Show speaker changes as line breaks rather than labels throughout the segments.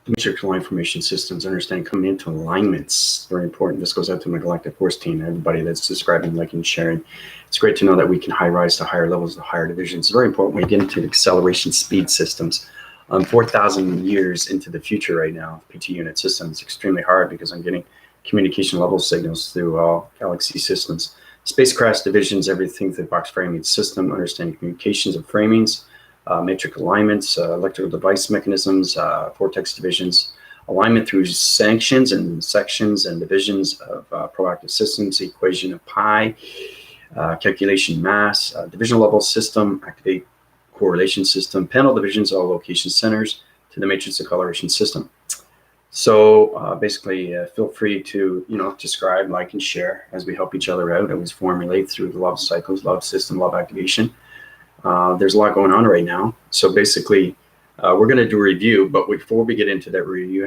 matrix line formation systems, understanding coming into alignments, very important. This goes out to my galactic force team, everybody that's subscribing, liking, sharing. It's great to know that we can high rise to higher levels, to higher divisions. It's very important when you get into the acceleration speed systems. 4,000 years into the future right now, PT unit system is extremely hard because I'm getting communication level signals through all galaxy systems. Spacecraft divisions, everything through the box framing system, understanding communications of framings, matrix alignments, electrical device mechanisms, vortex divisions, alignment through sanctions and sections and divisions of proactive systems, equation of pi, calculation mass, division level system, activate correlation system, panel divisions, all location centers to the matrix acceleration system. So basically, feel free to describe, like, and share as we help each other out. It was formulated through the love cycles, love system, love activation. There's a lot going on right now. So basically, we're going to do a review, but before we get into that review,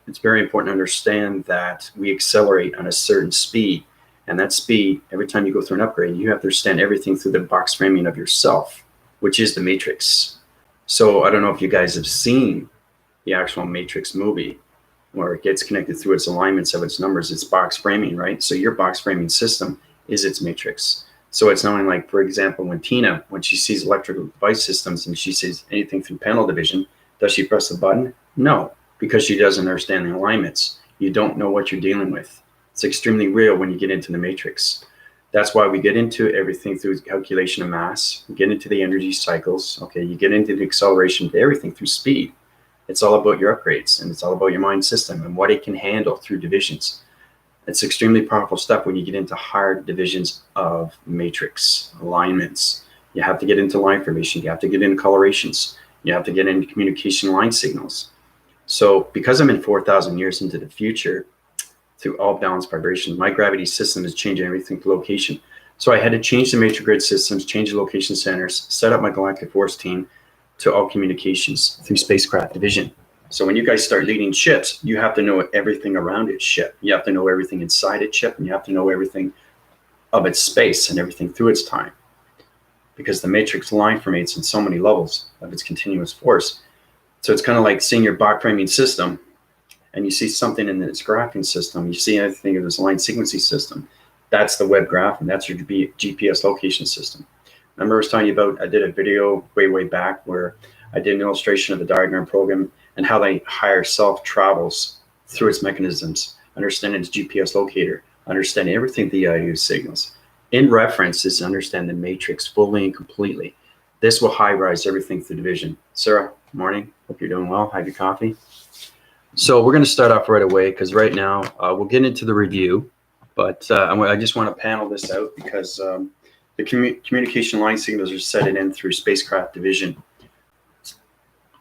it's very important to understand that we accelerate on a certain speed. And that speed, every time you go through an upgrade, you have to understand everything through the box framing of yourself, which is the matrix. So I don't know if you guys have seen the actual Matrix movie where it gets connected through its alignments of its numbers, its box framing, right? So your box framing system is its matrix. So it's knowing, like, for example, when Tina, when she sees electrical device systems and she sees anything through panel division, does she press the button? No, because she doesn't understand the alignments. You don't know what you're dealing with. It's extremely real when you get into the matrix. That's why we get into everything through calculation of mass, we get into the energy cycles, okay? You get into the acceleration of everything through speed. It's all about your upgrades, and it's all about your mind system and what it can handle through divisions. It's an extremely powerful step when you get into higher divisions of matrix alignments. You have to get into line formation. You have to get into colorations. You have to get into communication line signals. So because I'm in 4,000 years into the future, through all balanced vibration, my gravity system is changing everything to location. So I had to change the matrix grid systems, change the location centers, set up my galactic force team to all communications through spacecraft division. So when you guys start leading ships, you have to know everything around its ship. You have to know everything inside its ship, and you have to know everything of its space and everything through its time. Because the matrix line formates in so many levels of its continuous force. So it's kind of like seeing your box framing system, and you see something in its graphing system. You see everything in this line sequencing system. That's the web graph, and that's your GPS location system. Remember I was telling you about, I did a video way back where I did an illustration of the diagram program and how the higher self travels through its mechanisms, understanding its GPS locator, understanding everything the EIU signals. In reference is to understand the matrix fully and completely. This will high rise everything through division. Sarah, morning. Hope you're doing well. Have your coffee. So we're going to start off right away because right now we'll get into the review, but I just want to panel this out because the communication line signals are set in through spacecraft division.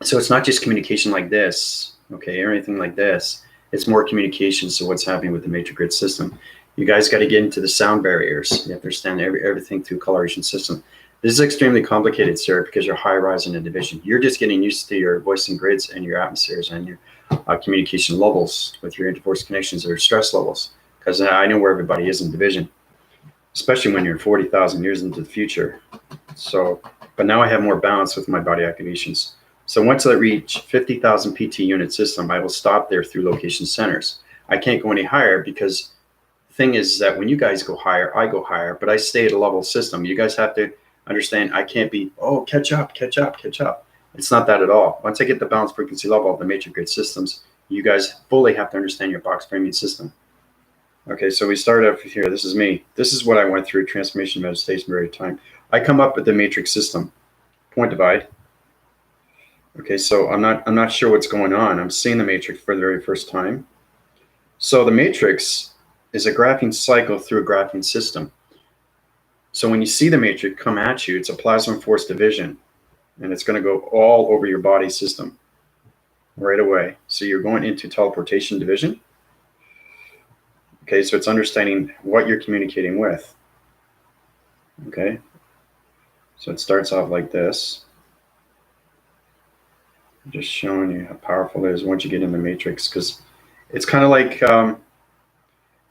So it's not just communication like this, okay, or anything like this. It's more communication. So what's happening with the matrix grid system? You guys got to get into the sound barriers. You have to understand everything through coloration system. This is extremely complicated, sir, because you're high rising in division. You're just getting used to your voicing grids and your atmospheres and your communication levels with your interforce connections or stress levels. Because I know where everybody is in division, especially when you're 40,000 years into the future. So, but now I have more balance with my body activations. So once I reach 50,000 PT unit system, I will stop there through location centers. I can't go any higher because the thing is that when you guys go higher, I go higher, but I stay at a level system. You guys have to understand I can't be, oh, catch up. It's not that at all. Once I get the balanced frequency level of the matrix grid systems, you guys fully have to understand your box framing system. Okay, so we start off here. This is me. This is what I went through, transformation, meditation, very time. I come up with the matrix system, point divide. Okay, so I'm not sure what's going on. I'm seeing the matrix for the very first time. So the matrix is a graphing cycle through a graphing system. So when you see the matrix come at you, it's a plasma force division, and it's going to go all over your body system right away. So you're going into teleportation division. Okay, so it's understanding what you're communicating with. Okay, so it starts off like this. I'm just showing you how powerful it is once you get in the matrix, because it's kind of like a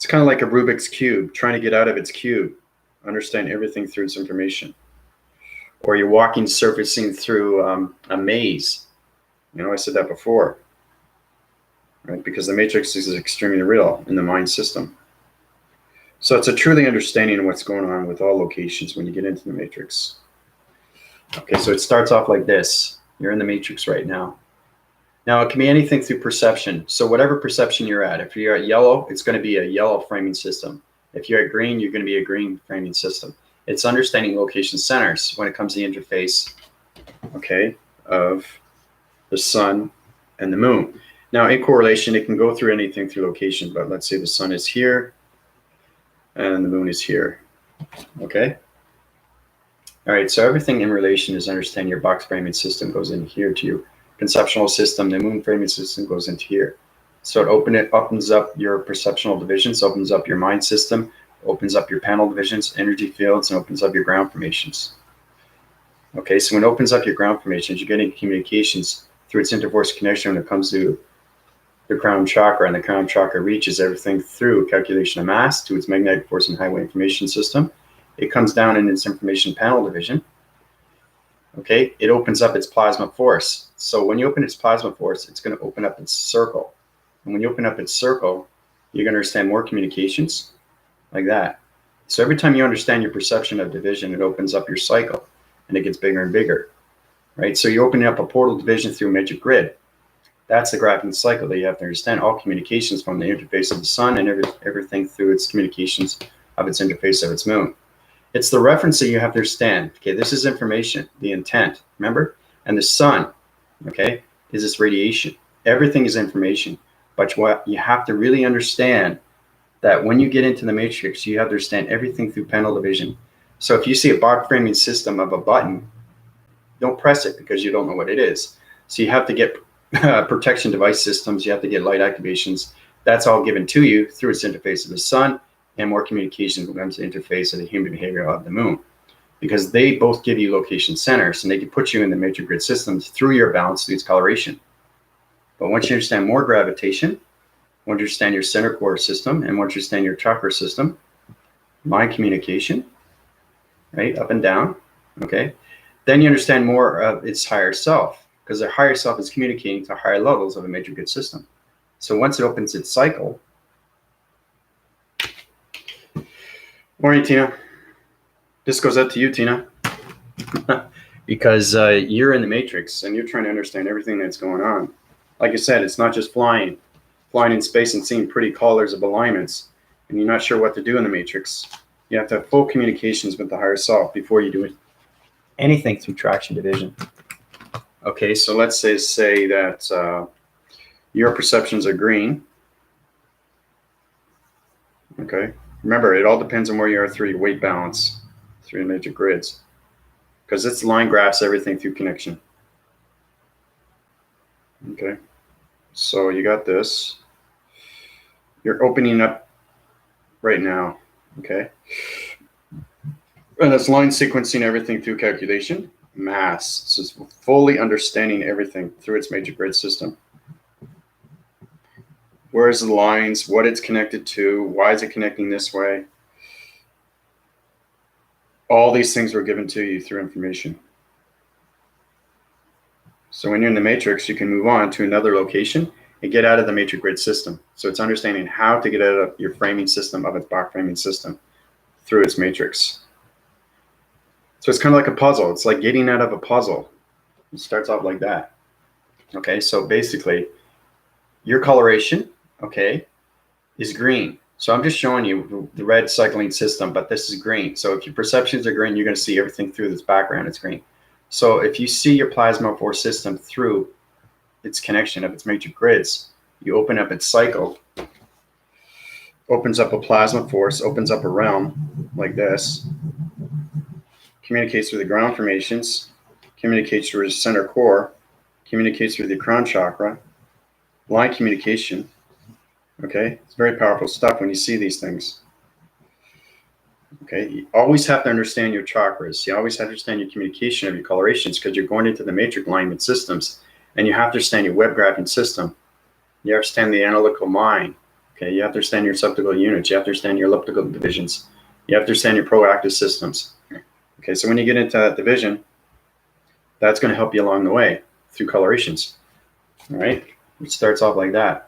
Rubik's cube, trying to get out of its cube, understand everything through its information. Or you're walking, surfacing through a maze. You know, I said that before. right? Because the matrix is extremely real in the mind system. So it's a truly understanding of what's going on with all locations when you get into the matrix. Okay, so it starts off like this. You're in the matrix right now. Now, it can be anything through perception. So whatever perception you're at, if you're at yellow, it's going to be a yellow framing system. If you're at green, you're going to be a green framing system. It's understanding location centers when it comes to the interface, okay, of the sun and the moon. Now, in correlation, it can go through anything through location, but let's say the sun is here and the moon is here, okay? All right, so everything in relation is understanding your box framing system goes in here to your conceptual system. The moon framing system goes into here. So it opens up your perceptual divisions, opens up your mind system, opens up your panel divisions, energy fields, and opens up your ground formations. Okay, so when it opens up your ground formations, you're getting communications through its interforce connection when it comes to the crown chakra, and the crown chakra reaches everything through calculation of mass to its magnetic force and highway information system. It comes down in its information panel division. Okay, it opens up its plasma force. So when you open its plasma force, it's going to open up its circle. And when you open up its circle, you're going to understand more communications like that. So every time you understand your perception of division, it opens up your cycle and it gets bigger and bigger, right? So you're opening up a portal division through a magic grid. That's the graphing cycle that you have to understand. All communications from the interface of the sun and everything through its communications of its interface of its moon. It's the reference that you have to understand. Okay, this is information, the intent, remember? And the sun, okay, is this radiation. Everything is information. But what you have to really understand that when you get into the matrix, you have to understand everything through panel division. So if you see a box framing system of a button, don't press it because you don't know what it is. So you have to get protection device systems, you have to get light activations. That's all given to you through its interface of the sun, and more communication becomes the interface of the human behavior of the moon, because they both give you location centers and they can put you in the matrix grid systems through your balance, through its coloration. But once you understand more gravitation, once you understand your center core system, and once you understand your chakra system, mind communication, right, up and down, okay, then you understand more of its higher self, because the higher self is communicating to higher levels of a matrix grid system. So once it opens its cycle, morning, Tina. This goes out to you, Tina, because you're in the matrix and you're trying to understand everything that's going on. Like I said, it's not just flying in space and seeing pretty colors of alignments, and you're not sure what to do in the matrix. You have to have full communications with the higher self before you do anything through traction division. Okay, so let's say that your perceptions are green. Okay, remember, it all depends on where you are through your weight balance, through your matrix grids, because it's line graphs everything through connection. Okay, so you got this. You're opening up right now, okay? And it's line sequencing everything through calculation, mass. So it's fully understanding everything through its matrix grid system. Where's the lines, what it's connected to, why is it connecting this way? All these things were given to you through information. So when you're in the matrix, you can move on to another location and get out of the matrix grid system. So it's understanding how to get out of your framing system of its box framing system through its matrix. So it's kind of like a puzzle. It's like getting out of a puzzle. It starts off like that. Okay, so basically your coloration, okay, is green. So I'm just showing you the red cycling system, but this is green. So if your perceptions are green, you're going to see everything through this background. It's green. So if you see your plasma force system through its connection of its matrix grids, you open up its cycle, opens up a plasma force, opens up a realm like this, communicates through the ground formations, communicates through the center core, communicates through the crown chakra, line communication. Okay, it's very powerful stuff when you see these things. Okay, you always have to understand your chakras. You always have to understand your communication of your colorations, because you're going into the matrix alignment systems, and you have to understand your web graphing system. You have to understand the analytical mind. Okay, you have to understand your subtable units. You have to understand your elliptical divisions. You have to understand your proactive systems. Okay, so when you get into that division, that's going to help you along the way through colorations. All right, it starts off like that.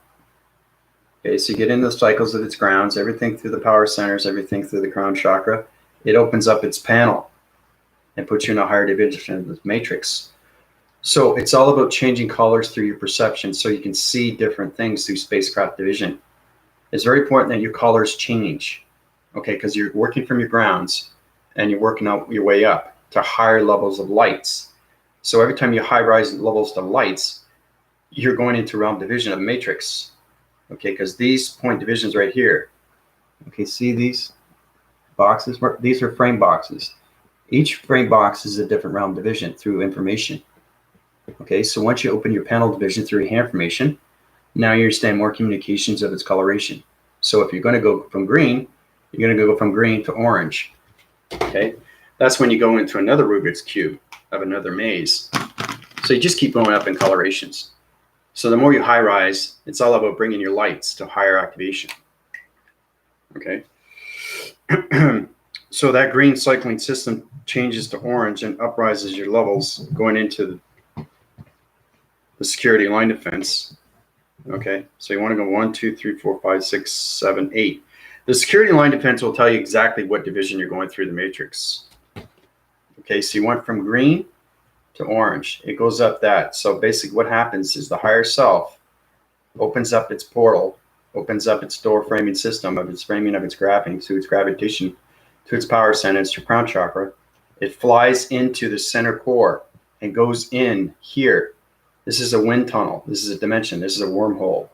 Okay, so you get into the cycles of its grounds, everything through the power centers, everything through the crown chakra. It opens up its panel and puts you in a higher division of the matrix. So it's all about changing colors through your perception so you can see different things through spacecraft division. It's very important that your colors change, okay, because you're working from your grounds and you're working out your way up to higher levels of lights. So every time you high rise levels to lights, you're going into realm division of matrix, okay, because these point divisions right here, okay, see these boxes? These are frame boxes. Each frame box is a different realm division through information. Okay, so once you open your panel division through your information, now you understand more communications of its coloration. So if you're going to go from green, you're going to go from green to orange. Okay, that's when you go into another Rubik's Cube of another maze. So you just keep going up in colorations. So the more you high rise, it's all about bringing your lights to higher activation. Okay. So that green cycling system changes to orange and uprises your levels going into the security line defense. Okay, so you want to go 1, 2, 3, 4, 5, 6, 7, 8. The security line defense will tell you exactly what division you're going through the matrix. Okay, so you went from green to orange. It goes up that. So basically what happens is the higher self opens up its portal, opens up its door framing system of its framing of its graphing to its gravitation, to its power center, its crown chakra. It flies into the center core and goes in here. This is a wind tunnel. This is a dimension. This is a wormhole.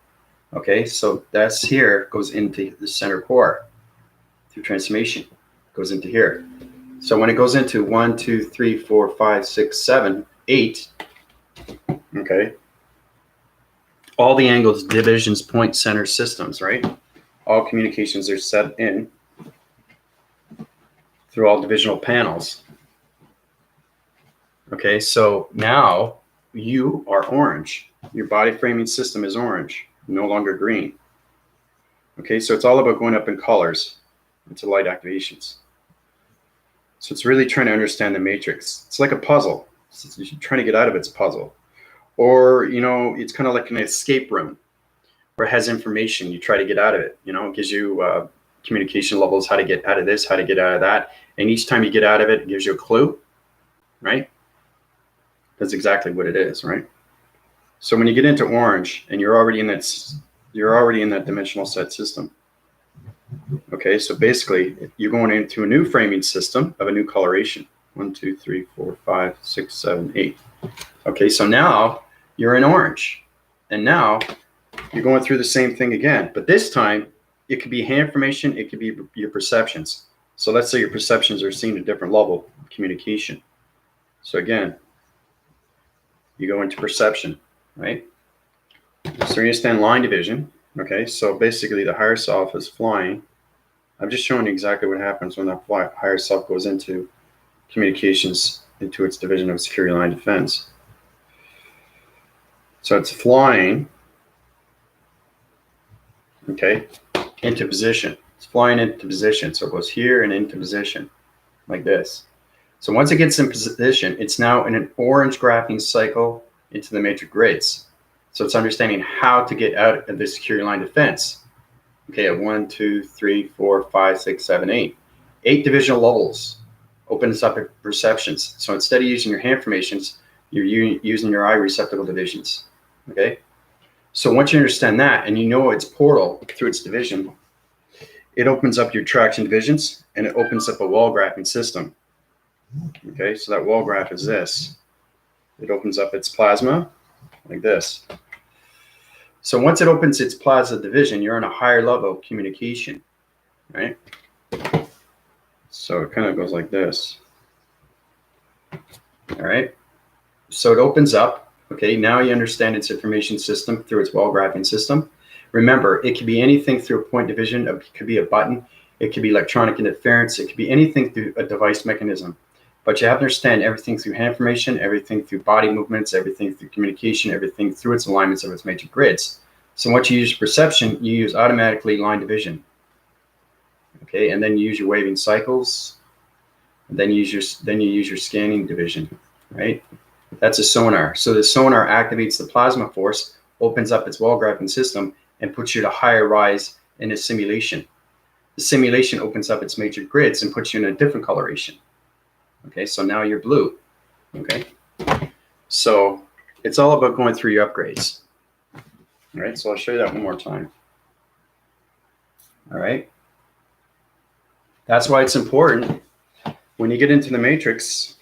Okay, so that's here, goes into the center core through transformation, goes into here. So when it goes into 1, 2, 3, 4, 5, 6, 7, 8, okay, all the angles, divisions, point center systems, right? All communications are set in through all divisional panels. Okay, so now you are orange. Your body framing system is orange, no longer green. Okay, so it's all about going up in colors into light activations. So it's really trying to understand the matrix. It's like a puzzle. You're trying to get out of its puzzle. Or, you know, it's kind of like an escape room where it has information. You try to get out of it. You know, it gives you communication levels, how to get out of this, how to get out of that. And each time you get out of it, it gives you a clue, right? That's exactly what it is, right? So when you get into orange and you're already in that dimensional set system. Okay, so basically you're going into a new framing system of a new coloration. 1, 2, 3, 4, 5, 6, 7, 8. Okay, so now you're in orange. And now you're going through the same thing again. But this time it could be hand information, it could be your perceptions. So let's say your perceptions are seeing a different level of communication. So again, you go into perception, right? So you understand line division. Okay, so basically the higher self is flying. I'm just showing you exactly what happens when that higher self goes into communications, into its division of security line defense. So it's flying, okay, into position. It's flying into position. So it goes here and into position, like this. So once it gets in position, it's now in an orange graphing cycle into the matrix grids. So it's understanding how to get out of the security line defense. Okay, at 1, 2, 3, 4, 5, 6, 7, 8. 8 divisional levels opens up perceptions. So instead of using your hand formations, you're using your eye receptacle divisions. Okay, so once you understand that and you know its portal through its division, it opens up your traction divisions and it opens up a wall graphing system. Okay, so that wall graph is this. It opens up its plasma like this. So once it opens its plasma division, you're in a higher level of communication, right? So it kind of goes like this. All right. So it opens up. Okay, now you understand its information system through its wall graphing system. Remember, it could be anything through a point division. It could be a button. It could be electronic interference. It could be anything through a device mechanism. But you have to understand everything through hand formation, everything through body movements, everything through communication, everything through its alignments of its matrix grids. So once you use perception, you use automatically line division. Okay, and then you use your waving cycles. And then you use your scanning division, right? That's a sonar. So the sonar activates the plasma force, opens up its wall graphing system, and puts you to higher rise in a simulation. The simulation opens up its matrix grids and puts you in a different coloration. Okay, so now you're blue. Okay, so it's all about going through your upgrades. All right, so I'll show you that one more time. All right, that's why it's important when you get into the matrix,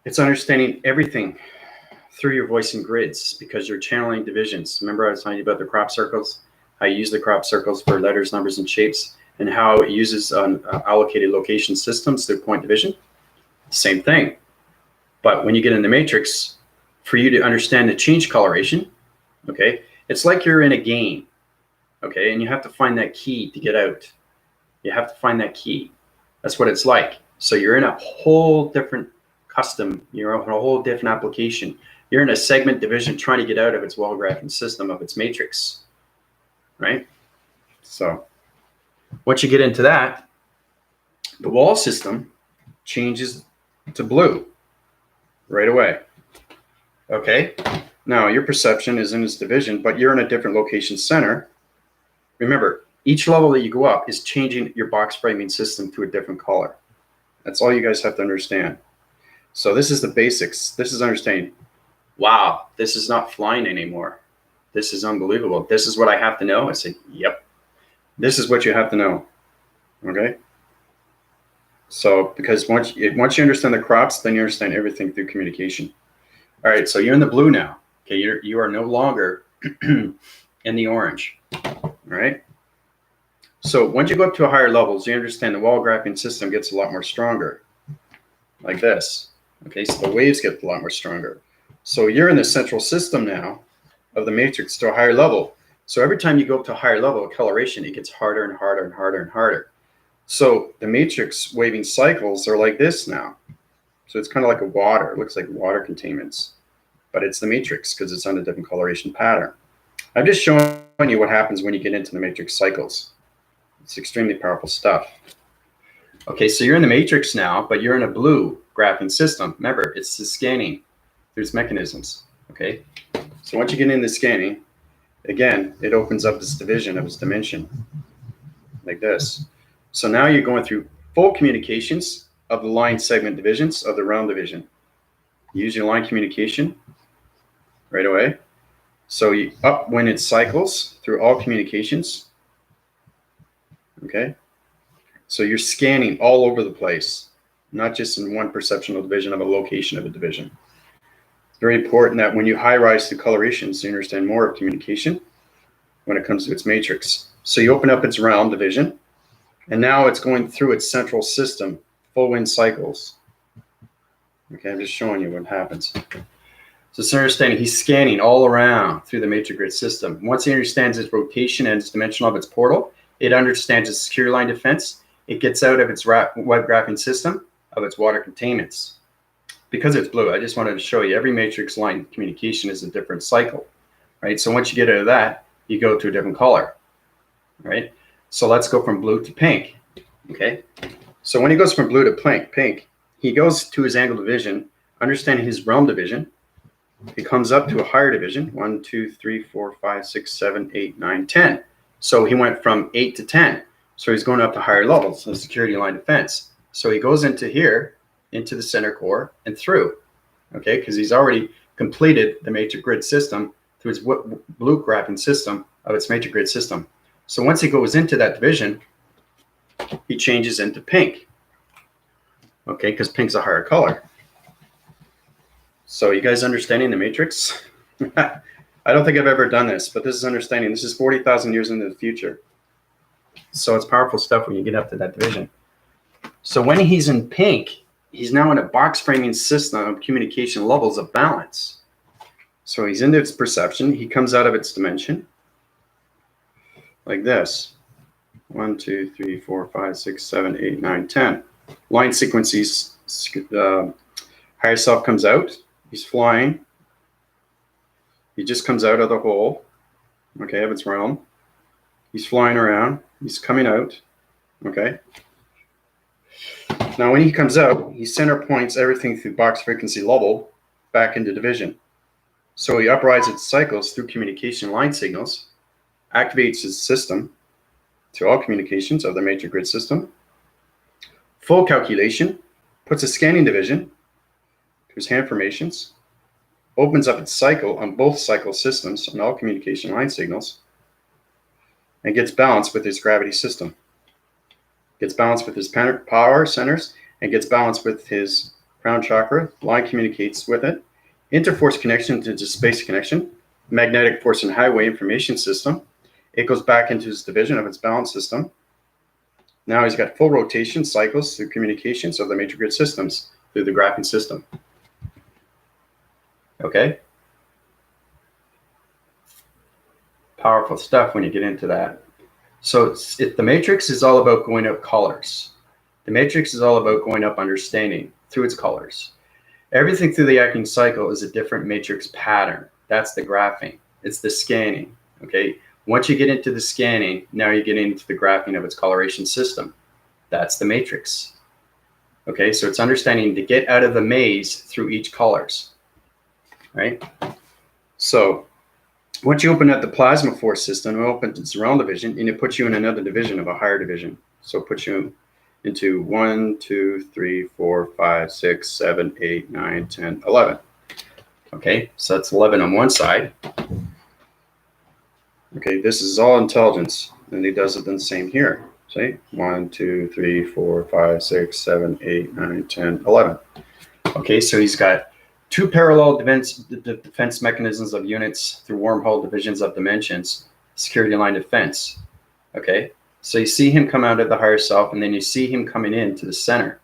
it's understanding everything through your voice and grids, because you're channeling divisions. Remember I was telling you about the crop circles, how you use the crop circles for letters, numbers, and shapes, and how it uses allocated location systems through point division? Same thing. But when you get in the matrix, for you to understand the change coloration, okay, it's like you're in a game, okay, and you have to find that key to get out. You have to find that key. That's what it's like. So you're in a whole different custom, you're in a whole different application. You're in a segment division trying to get out of its wall-graphing system of its matrix, right? So once you get into that, the wall system changes to blue right away. Okay, now your perception is in its division, but you're in a different location center. Remember, each level that you go up is changing your box framing system to a different color. That's all you guys have to understand. So this is the basics. This is understanding, wow, this is not flying anymore. This is unbelievable. This is what I have to know. I say, yep, this is what you have to know. Okay. So because once you understand the crops, then you understand everything through communication. All right. So you're in the blue now. Okay. You are no longer in the orange. All right. So once you go up to higher levels, you understand the wall graphing system gets a lot more stronger, like this. Okay, so the waves get a lot more stronger. So you're in the central system now of the matrix to a higher level. So every time you go up to a higher level of coloration, it gets harder and harder and harder and harder. So the matrix waving cycles are like this now. So it's kind of like a water. It looks like water containments, but it's the matrix because it's on a different coloration pattern. I'm just showing you what happens when you get into the matrix cycles. It's extremely powerful stuff. Okay, so you're in the matrix now, but you're in a blue graphing system. Remember, it's the scanning. There's mechanisms. Okay, so once you get into scanning, again, it opens up this division of its dimension, like this. So now you're going through full communications of the line segment divisions of the realm division. Use your line communication right away. So you up when it cycles through all communications. Okay, so you're scanning all over the place, not just in one perceptual division of a location of a division. It's very important that when you high rise to colorations, you understand more of communication when it comes to its matrix. So you open up its realm division, and now it's going through its central system, full wind cycles. Okay, I'm just showing you what happens. So it's understanding he's scanning all around through the matrix grid system. Once he understands its rotation and its dimension of its portal, it understands its secure line defense. It gets out of its web graphing system of its water containments. Because it's blue, I just wanted to show you every matrix line communication is a different cycle, right? So once you get out of that, you go to a different color, right? So let's go from blue to pink, okay? So when he goes from blue to pink, he goes to his angle division, understanding his realm division. He comes up to a higher division, 1, 2, 3, 4, 5, 6, 7, 8, 9, 10. So he went from 8 to 10. So he's going up to higher levels of security line defense. So he goes into here, into the center core and through, okay? Because he's already completed the matrix grid system through his blue graphing system of its matrix grid system. So once he goes into that division, he changes into pink, okay? Because pink's a higher color. So you guys understanding the matrix? I don't think I've ever done this, but this is understanding. This is 40,000 years into the future. So it's powerful stuff when you get up to that division. So when he's in pink, he's now in a box framing system of communication levels of balance. So he's into its perception. He comes out of its dimension like this. 1, 2, 3, 4, 5, 6, 7, 8, 9, 10. Line sequences, higher self comes out. He's flying. He just comes out of the hole, okay, of its realm. He's flying around. He's coming out, okay. Now, when he comes out, he center points everything through box frequency level back into division. So he uprides its cycles through communication line signals, activates his system to all communications of the major grid system. Full calculation, puts a scanning division to his hand formations, opens up its cycle on both cycle systems and all communication line signals, and gets balanced with his gravity system. Gets balanced with his power centers, and gets balanced with his crown chakra. Line communicates with it. Interforce connection to space connection. Magnetic force and highway information system. It goes back into his division of its balance system. Now he's got full rotation cycles through communications of the major grid systems through the graphing system. Okay? Powerful stuff when you get into that. So the matrix is all about going up colors. The matrix is all about going up understanding through its colors. Everything through the acting cycle is a different matrix pattern. That's the graphing. It's the scanning. Okay? Once you get into the scanning, now you get into the graphing of its coloration system. That's the matrix. Okay, so it's understanding to get out of the maze through each colors, right? So once you open up the plasma force system, it opens its realm division, and it puts you in another division of a higher division. So it puts you into 1, 2, 3, 4, 5, 6, 7, 8, 9, 10, 11. Okay, so that's 11 on one side. Okay, this is all intelligence, and he does it the same here. See? 1, 2, 3, 4, 5, 6, 7, 8, 9, 10, 11. Okay, so he's got two parallel defense mechanisms of units through wormhole divisions of dimensions, security line defense. Okay, so you see him come out of the higher self, and then you see him coming into the center,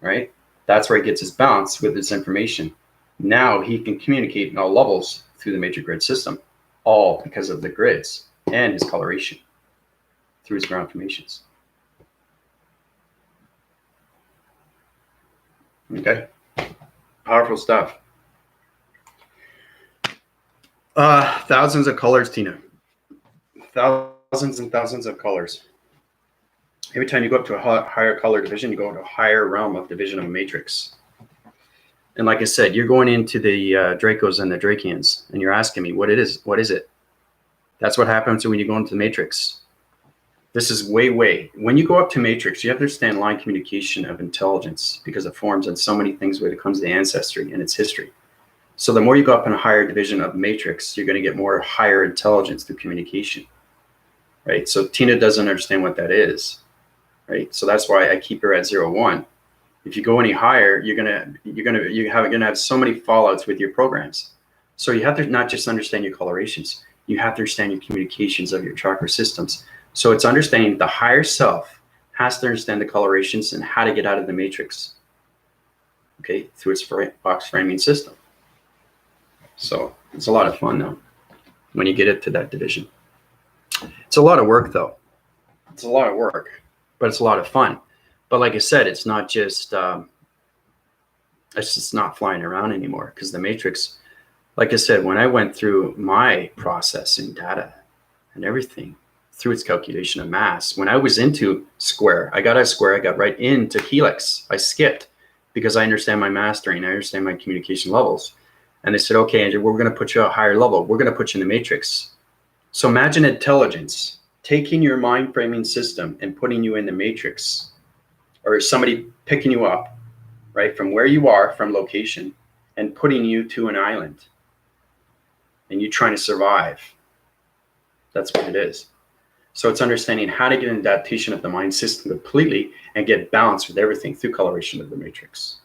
right? That's where he gets his balance with his information. Now he can communicate in all levels through the major grid system, all because of the grids and his coloration through his ground formations. Okay, powerful stuff. Thousands of colors, Tina. Thousands and thousands of colors. Every time you go up to a higher color division, you go into a higher realm of division of a matrix. And like I said, you're going into the Dracos and the Drakians, and you're asking me what it is. What is it? That's what happens when you go into the matrix. This is way. When you go up to matrix, you have to understand line communication of intelligence, because it forms on so many things when it comes to ancestry and its history. So the more you go up in a higher division of matrix, you're going to get more higher intelligence through communication, right? So Tina doesn't understand what that is, right? So that's why I keep her at 0-1. If you go any higher, you're gonna have so many fallouts with your programs. So you have to not just understand your colorations, you have to understand your communications of your chakra systems. So it's understanding the higher self has to understand the colorations and how to get out of the matrix, okay, through its box framing system. So it's a lot of fun though when you get it to that division. It's a lot of work though. It's a lot of work, but it's a lot of fun. But like I said, it's not just not flying around anymore, because the matrix, like I said, when I went through my processing data and everything through its calculation of mass, when I was into square, I got out of square, I got right into helix. I skipped because I understand my mastering, I understand my communication levels. And they said, okay, Andrew, we're going to put you at a higher level. We're going to put you in the matrix. So imagine intelligence taking your mind framing system and putting you in the matrix. Or somebody picking you up, right, from where you are, from location, and putting you to an island. And you trying to survive. That's what it is. So it's understanding how to get an adaptation of the mind system completely and get balanced with everything through coloration of the matrix.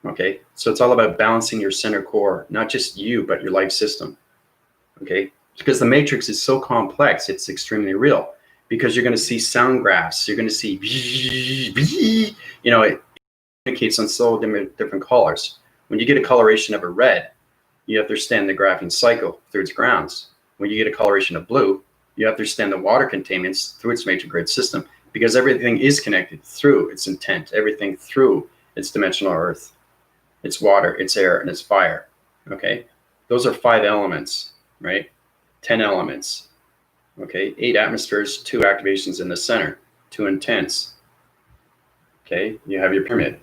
Okay, so it's all about balancing your center core, not just you, but your life system. Okay, because the matrix is so complex, it's extremely real. Because you're going to see sound graphs, you're going to see, it communicates on so different colors. When you get a coloration of a red, you have to understand the graphing cycle through its grounds. When you get a coloration of blue, you have to understand the water containments through its major grid system, because everything is connected through its intent, everything through its dimensional earth, its water, its air, and its fire. Okay, those are 5 elements, right? 10 elements. Okay, 8 atmospheres, 2 activations in the center, 2 intents. Okay, you have your pyramid.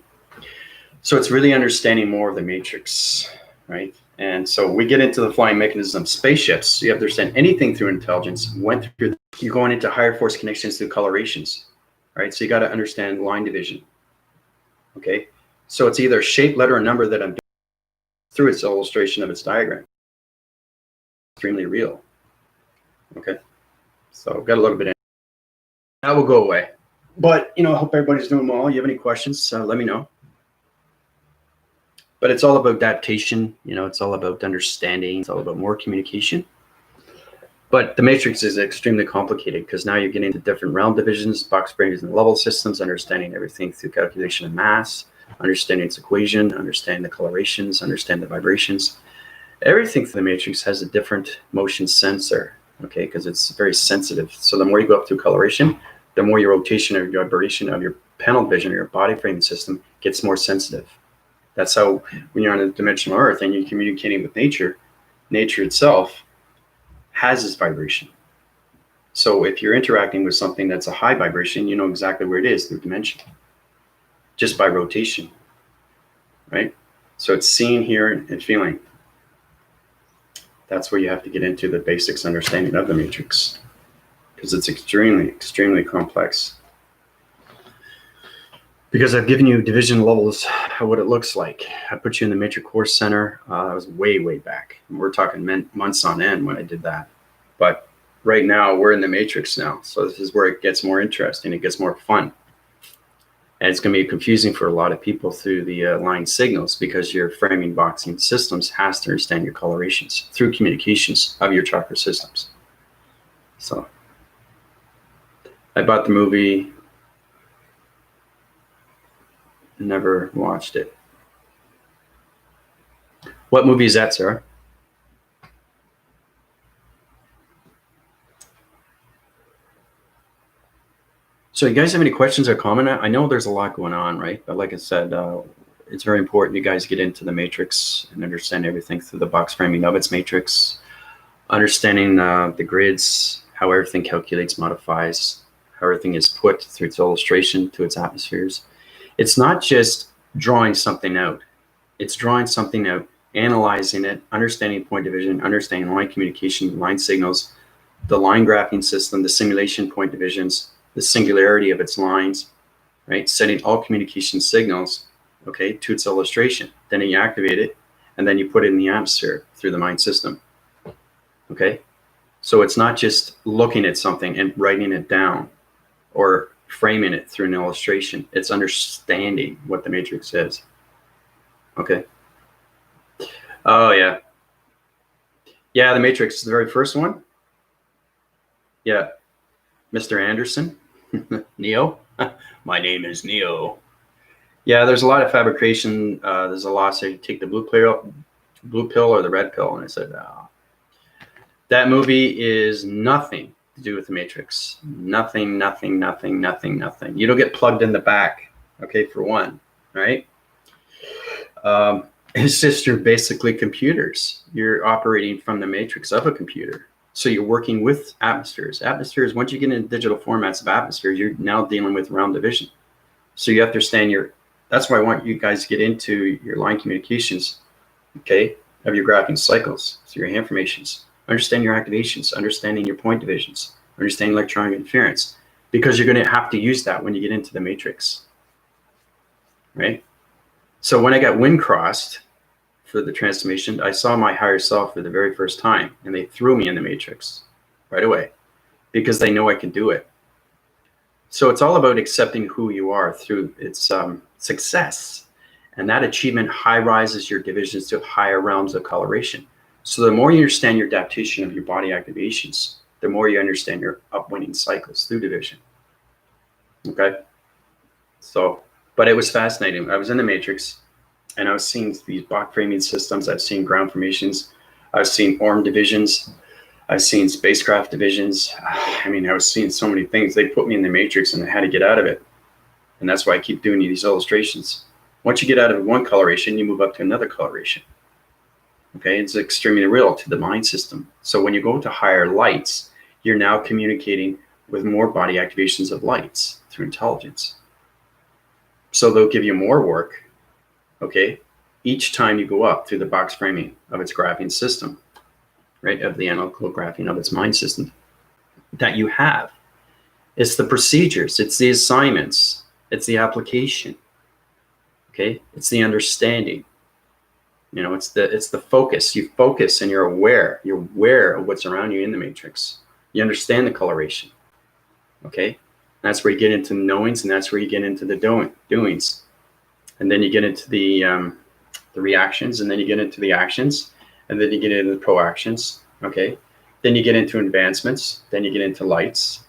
So it's really understanding more of the matrix. right? And so we get into the flying mechanism of spaceships. So you have to understand anything through intelligence went through. You're going into higher force connections through colorations, right? So you got to understand line division. Okay, so it's either shape, letter, or number that I'm doing through its illustration of its diagram. Extremely real. Okay, so got a little bit. That will go away. But I hope everybody's doing well. You have any questions? Let me know. But it's all about adaptation. It's all about understanding. It's all about more communication. But the matrix is extremely complicated because now you're getting into different realm divisions, box framings, and level systems, understanding everything through calculation of mass, understanding its equation, understand the colorations, understand the vibrations. Everything through the matrix has a different motion sensor, okay, because it's very sensitive. So the more you go up through coloration, the more your rotation or your vibration of your panel vision or your body framing system gets more sensitive. That's how, when you're on a dimensional Earth and you're communicating with nature, nature itself has this vibration. So if you're interacting with something that's a high vibration, you know exactly where it is through dimension, just by rotation, right? So it's seeing, hearing, and feeling. That's where you have to get into the basics understanding of the matrix, because it's extremely, extremely complex. Because I've given you division levels of what it looks like. I put you in the Matrix Course Center. That was way, way back. We're talking months on end when I did that. But right now, we're in the matrix now. So this is where it gets more interesting. It gets more fun. And it's going to be confusing for a lot of people through the line signals, because your framing boxing systems has to understand your colorations through communications of your chakra systems. So I bought the movie. Never watched it. What movie is that, Sarah? So you guys have any questions or comment? I know there's a lot going on, right? But like I said, it's very important you guys get into the matrix and understand everything through the box framing of its matrix, understanding the grids, how everything calculates, modifies, how everything is put through its illustration to its atmospheres. It's not just drawing something out. It's drawing something out, analyzing it, understanding point division, understanding line communication, line signals, the line graphing system, the simulation point divisions, the singularity of its lines, right? Setting all communication signals, okay, to its illustration. Then you activate it, and then you put it in the atmosphere through the mind system, okay? So it's not just looking at something and writing it down or framing it through an illustration. It's understanding what the matrix is, okay? Oh, yeah. Yeah, the matrix, the very first one. Yeah, Mr. Anderson, Neo. My name is Neo. Yeah, there's a lot of fabrication. There's a lot say take the blue pill or the red pill, and I said, that movie is nothing to do with the Matrix. Nothing, nothing, nothing, nothing, nothing. You don't get plugged in the back, okay, for one, right? It's just you're basically computers. You're operating from the matrix of a computer. So you're working with atmospheres. Atmospheres, once you get into digital formats of atmospheres, you're now dealing with realm division. So you have to understand that's why I want you guys to get into your line communications, okay, of your graphing cycles, so your informations. Understand your activations, understanding your point divisions, understanding electronic interference, because you're going to have to use that when you get into the matrix, right? So when I got wind crossed for the transformation, I saw my higher self for the very first time, and they threw me in the matrix right away because they know I can do it. So it's all about accepting who you are through its success, and that achievement high rises your divisions to higher realms of coloration. So the more you understand your adaptation of your body activations, the more you understand your upwinding cycles through division. Okay. So, but it was fascinating. I was in the matrix, and I was seeing these block framing systems. I've seen ground formations. I've seen arm divisions. I've seen spacecraft divisions. I mean, I was seeing so many things. They put me in the matrix, and I had to get out of it. And that's why I keep doing these illustrations. Once you get out of one coloration, you move up to another coloration. Okay, it's extremely real to the mind system. So when you go to higher lights, you're now communicating with more body activations of lights through intelligence. So they'll give you more work, okay, each time you go up through the box framing of its graphing system, right, of the analytical graphing of its mind system that you have. It's the procedures, it's the assignments, it's the application, okay? It's the understanding. You know, it's the focus. You focus and you're aware. You're aware of what's around you in the matrix. You understand the coloration, okay? And that's where you get into knowings, and that's where you get into the doings. And then you get into the reactions, and then you get into the actions, and then you get into the proactions, okay? Then you get into advancements, then you get into lights,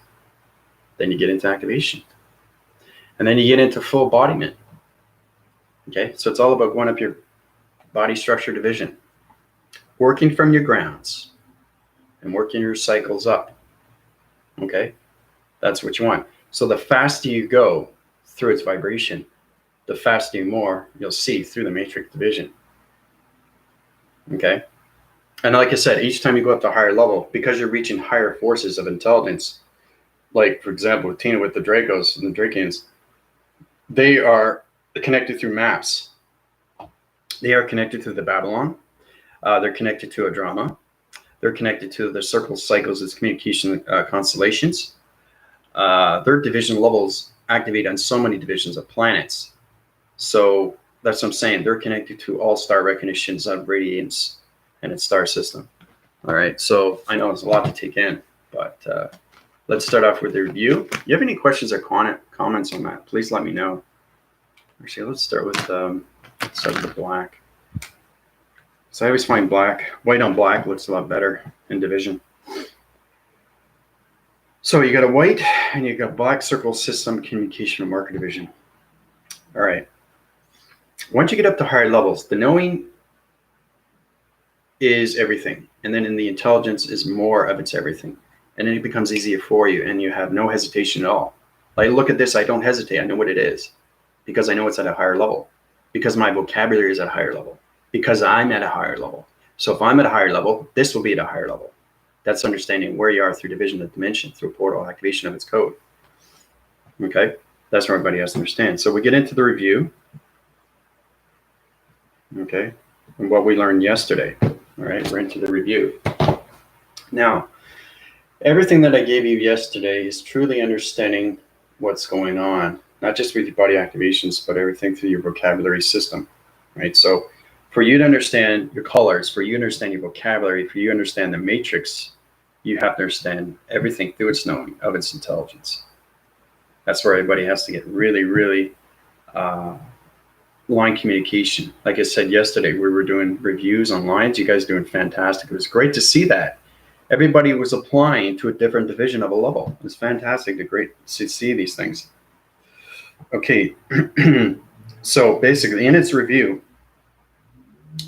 then you get into activation. And then you get into full embodiment, okay? So it's all about going up your body structure division, working from your grounds and working your cycles up, okay? That's what you want. So the faster you go through its vibration, the faster more you'll see through the matrix division, okay? And like I said, each time you go up to a higher level, because you're reaching higher forces of intelligence, like, for example, with Tina with the Dracos and the Drakians, they are connected through maps. They are connected to the Babylon. They're connected to a drama. They're connected to the circle cycles, its communication constellations. Their division levels activate on so many divisions of planets. So that's what I'm saying. They're connected to all star recognitions of radiance and its star system. All right. So I know it's a lot to take in, but let's start off with the review. If you have any questions or comments on that, please let me know. Actually, let's start with the black. So I always find white on black looks a lot better in division. So you got a white and you got black circle system communication and marker division. All right. Once you get up to higher levels, the knowing is everything. And then in the intelligence is more of its everything. And then it becomes easier for you and you have no hesitation at all. Like, look at this, I don't hesitate. I know what it is because I know it's at a higher level, because my vocabulary is at a higher level, because I'm at a higher level. So if I'm at a higher level, this will be at a higher level. That's understanding where you are through division of dimension, through portal activation of its code. Okay, that's where everybody has to understand. So we get into the review. Okay, and what we learned yesterday. All right, we're into the review. Now, everything that I gave you yesterday is truly understanding what's going on, not just with your body activations, but everything through your vocabulary system, right? So for you to understand your colors, for you to understand your vocabulary, for you to understand the matrix, you have to understand everything through its knowing of its intelligence. That's where everybody has to get really, really line communication. Like I said yesterday, we were doing reviews on lines. You guys are doing fantastic. It was great to see that. Everybody was applying to a different division of a level. It was fantastic to see these things. Okay, so basically in its review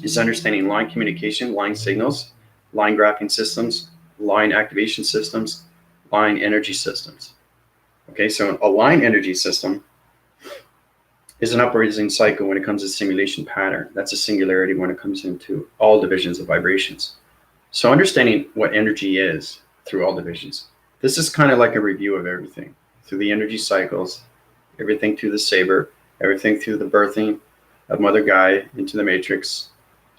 is understanding line communication, line signals, line graphing systems, line activation systems, line energy systems. Okay, so a line energy system is an uprising cycle when it comes to simulation pattern. That's a singularity when it comes into all divisions of vibrations. So understanding what energy is through all divisions. This is kind of like a review of everything through the energy cycles, everything through the saber, everything through the birthing of Mother Gaia into the matrix.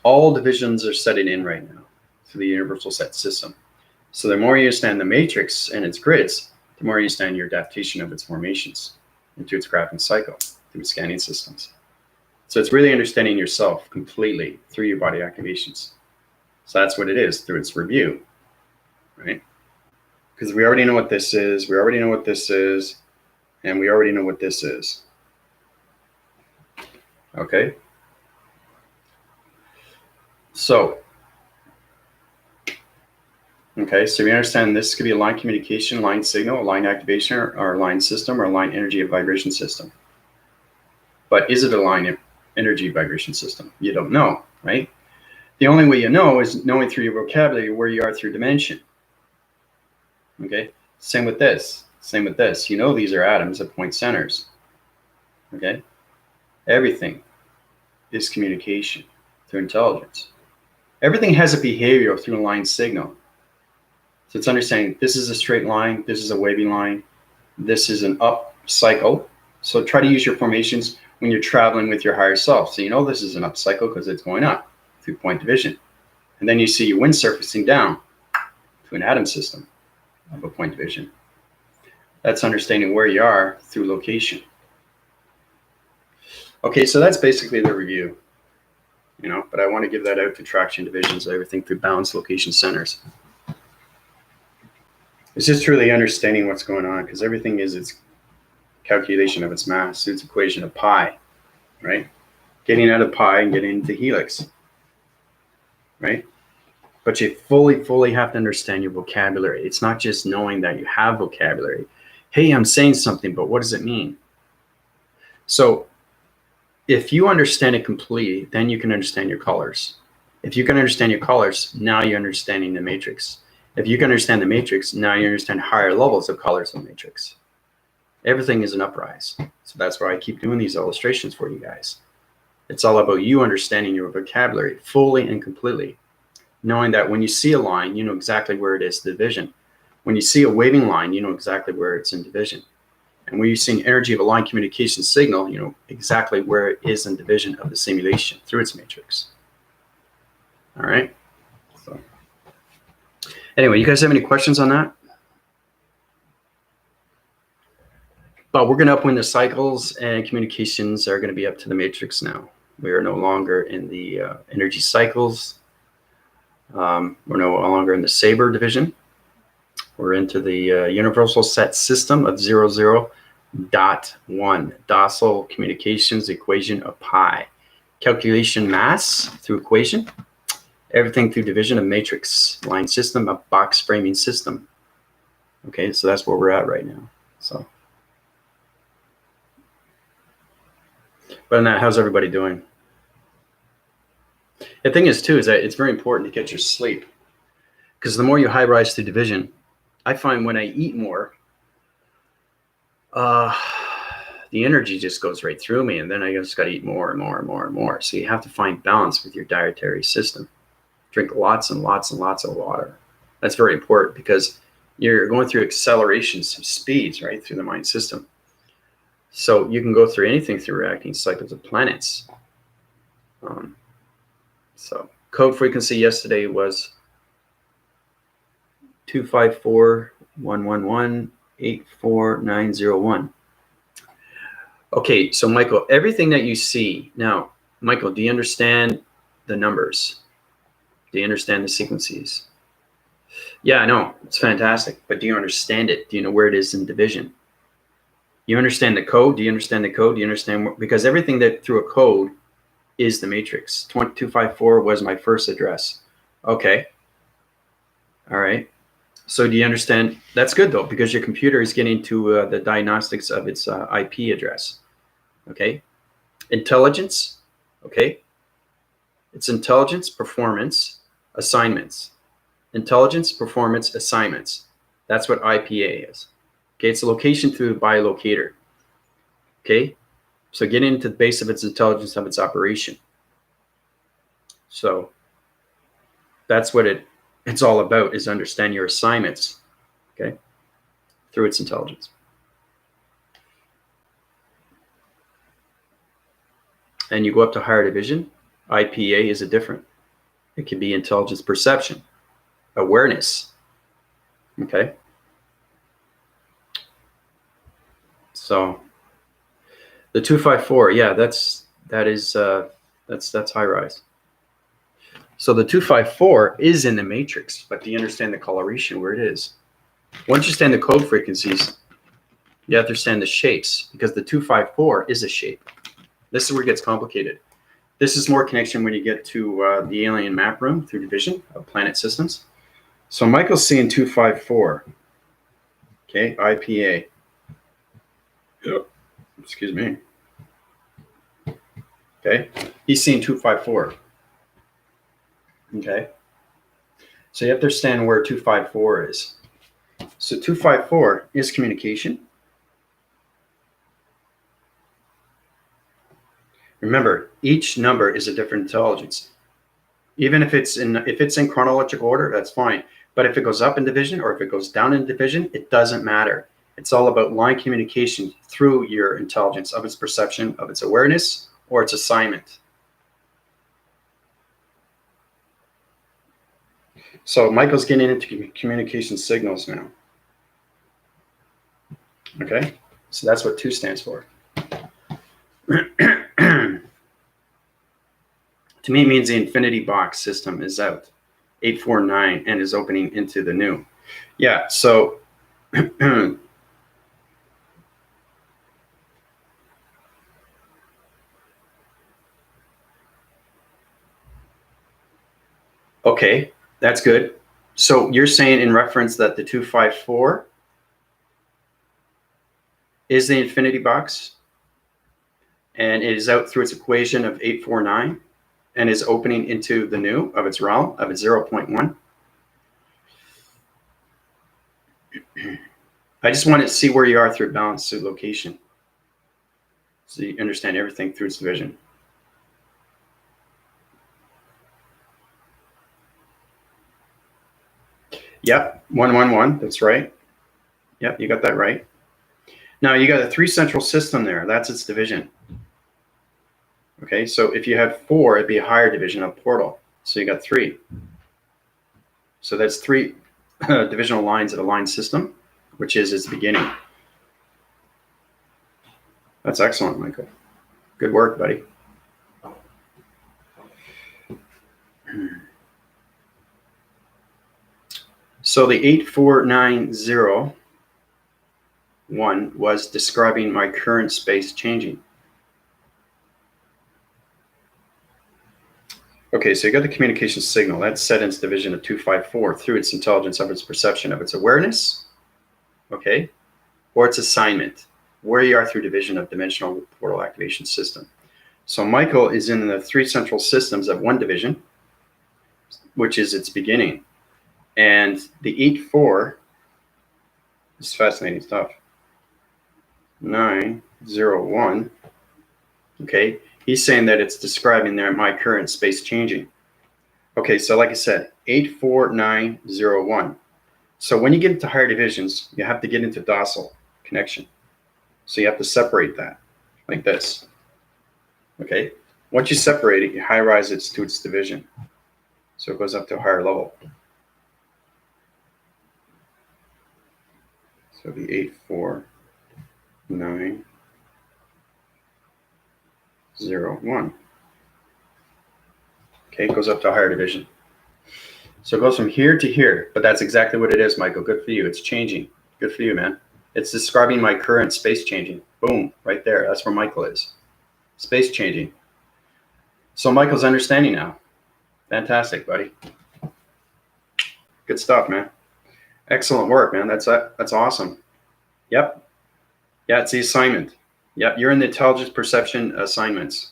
All divisions are setting in right now through the universal set system. So the more you understand the matrix and its grids, the more you understand your adaptation of its formations into its graphing cycle through scanning systems. So it's really understanding yourself completely through your body activations. So that's what it is through its review, right? Because we already know what this is, we already know what this is, and we already know what this is. Okay? So, so we understand this could be a line communication, line signal, a line activation, or a line system, or a line energy of vibration system. But is it a line energy vibration system? You don't know, right? The only way you know is knowing through your vocabulary where you are through dimension. Okay? Same with this. Same with this. You know these are atoms at point centers. Okay? Everything is communication through intelligence. Everything has a behavior through a line signal. So it's understanding this is a straight line, this is a wavy line, this is an up cycle. So try to use your formations when you're traveling with your higher self. So you know this is an up cycle because it's going up through point division. And then you see your wind surfacing down to an atom system of a point division. That's understanding where you are through location. Okay, so that's basically the review, but I want to give that out to traction divisions, everything through balance location centers. It's just truly understanding what's going on, because everything is its calculation of its mass, its equation of pi, right? Getting out of pi and getting into helix, right? But you fully have to understand your vocabulary. It's not just knowing that you have vocabulary. Hey, I'm saying something, but what does it mean? So if you understand it completely, then you can understand your colors. If you can understand your colors, now you're understanding the matrix. If you can understand the matrix, now you understand higher levels of colors in the matrix. Everything is an uprise. So that's why I keep doing these illustrations for you guys. It's all about you understanding your vocabulary fully and completely. Knowing that when you see a line, you know exactly where it is division. When you see a waving line, you know exactly where it's in division. And when you see an energy of a line communication signal, you know exactly where it is in division of the simulation through its matrix. All right. So anyway, you guys have any questions on that? But we're going to upwind the cycles, and communications are going to be up to the matrix now. We are no longer in the energy cycles. We're no longer in the Saber division. We're into the universal set system of 00.1. Docile communications equation of pi. Calculation mass through equation. Everything through division of matrix. Line system, a box framing system. Okay, so that's where we're at right now. So, but on that, how's everybody doing? The thing is, too, is that it's very important to get your sleep, because the more you high rise through division, I find when I eat more, the energy just goes right through me, and then I just got to eat more and more and more and more. So you have to find balance with your dietary system. Drink lots and lots and lots of water. That's very important, because you're going through accelerations of speeds, right, through the mind system. So you can go through anything through reacting cycles of planets. So code frequency yesterday was 254.111.84901. Okay, so Michael, everything that you see now, Michael, do you understand the numbers? Do you understand the sequences? Yeah, I know, it's fantastic, but do you understand it? Do you know where it is in division? You understand the code? Do you understand the code? Do you understand because everything that through a code is the matrix. 254 was my first address. Okay. All right. So do you understand? That's good, though, because your computer is getting to the diagnostics of its IP address. Okay. Intelligence. Okay. It's intelligence, performance, assignments. Intelligence, performance, assignments. That's what IPA is. Okay. It's a location through the bilocator. Okay. So getting into the base of its intelligence of its operation. So that's what it's all about, is understand your assignments, okay, through its intelligence. And you go up to higher division, IPA is a different. It can be intelligence perception, awareness, okay? So the 254, yeah, that's high rise. So the 254 is in the matrix, but do you understand the coloration where it is? Once you understand the code frequencies, you have to understand the shapes, because the 254 is a shape. This is where it gets complicated. This is more connection when you get to the alien map room through division of planet systems. So Michael's seeing 254, okay, IPA. Yep. Excuse me. Okay, he's seeing 254. Okay, so you have to understand where 254 is. So 254 is communication. Remember, each number is a different intelligence. Even if it's in chronological order, that's fine. But if it goes up in division or if it goes down in division, it doesn't matter. It's all about line communication through your intelligence of its perception, of its awareness, or its assignment. So Michael's getting into communication signals now. Okay, so that's what 2 stands for. To me, it means the infinity box system is out. 849 and is opening into the new. Yeah, so okay, that's good. So you're saying in reference that the 254 is the infinity box, and it is out through its equation of 849 and is opening into the new of its realm of its 0.1. I just want to see where you are through balance through location, so you understand everything through its division. Yep, 111, that's right. Yep, you got that right. Now you got a 3 central system there. That's its division. Okay, so if you had 4, it'd be a higher division of portal. So you got 3. So that's 3 divisional lines of a line system, which is its beginning. That's excellent, Michael. Good work, buddy. So the 84901 was describing my current space changing. Okay, so you got the communication signal. That's set in its division of 254 through its intelligence of its perception of its awareness, okay, or its assignment, where you are through division of dimensional portal activation system. So Michael is in the 3 central systems of 1 division, which is its beginning. And the 84 is fascinating stuff. 901, okay, he's saying that it's describing there my current space changing. Okay, so like I said, 84901. So when you get into higher divisions, you have to get into docile connection. So you have to separate that like this. Okay, once you separate it, you high rise it to its division. So it goes up to a higher level. So the 84901. Okay, it goes up to a higher division. So it goes from here to here, but that's exactly what it is, Michael. Good for you. It's changing. Good for you, man. It's describing my current space changing. Boom, right there. That's where Michael is. Space changing. So Michael's understanding now. Fantastic, buddy. Good stuff, man. Excellent work, man. That's awesome. Yep. Yeah, it's the assignment. Yep, you're in the intelligence perception assignments.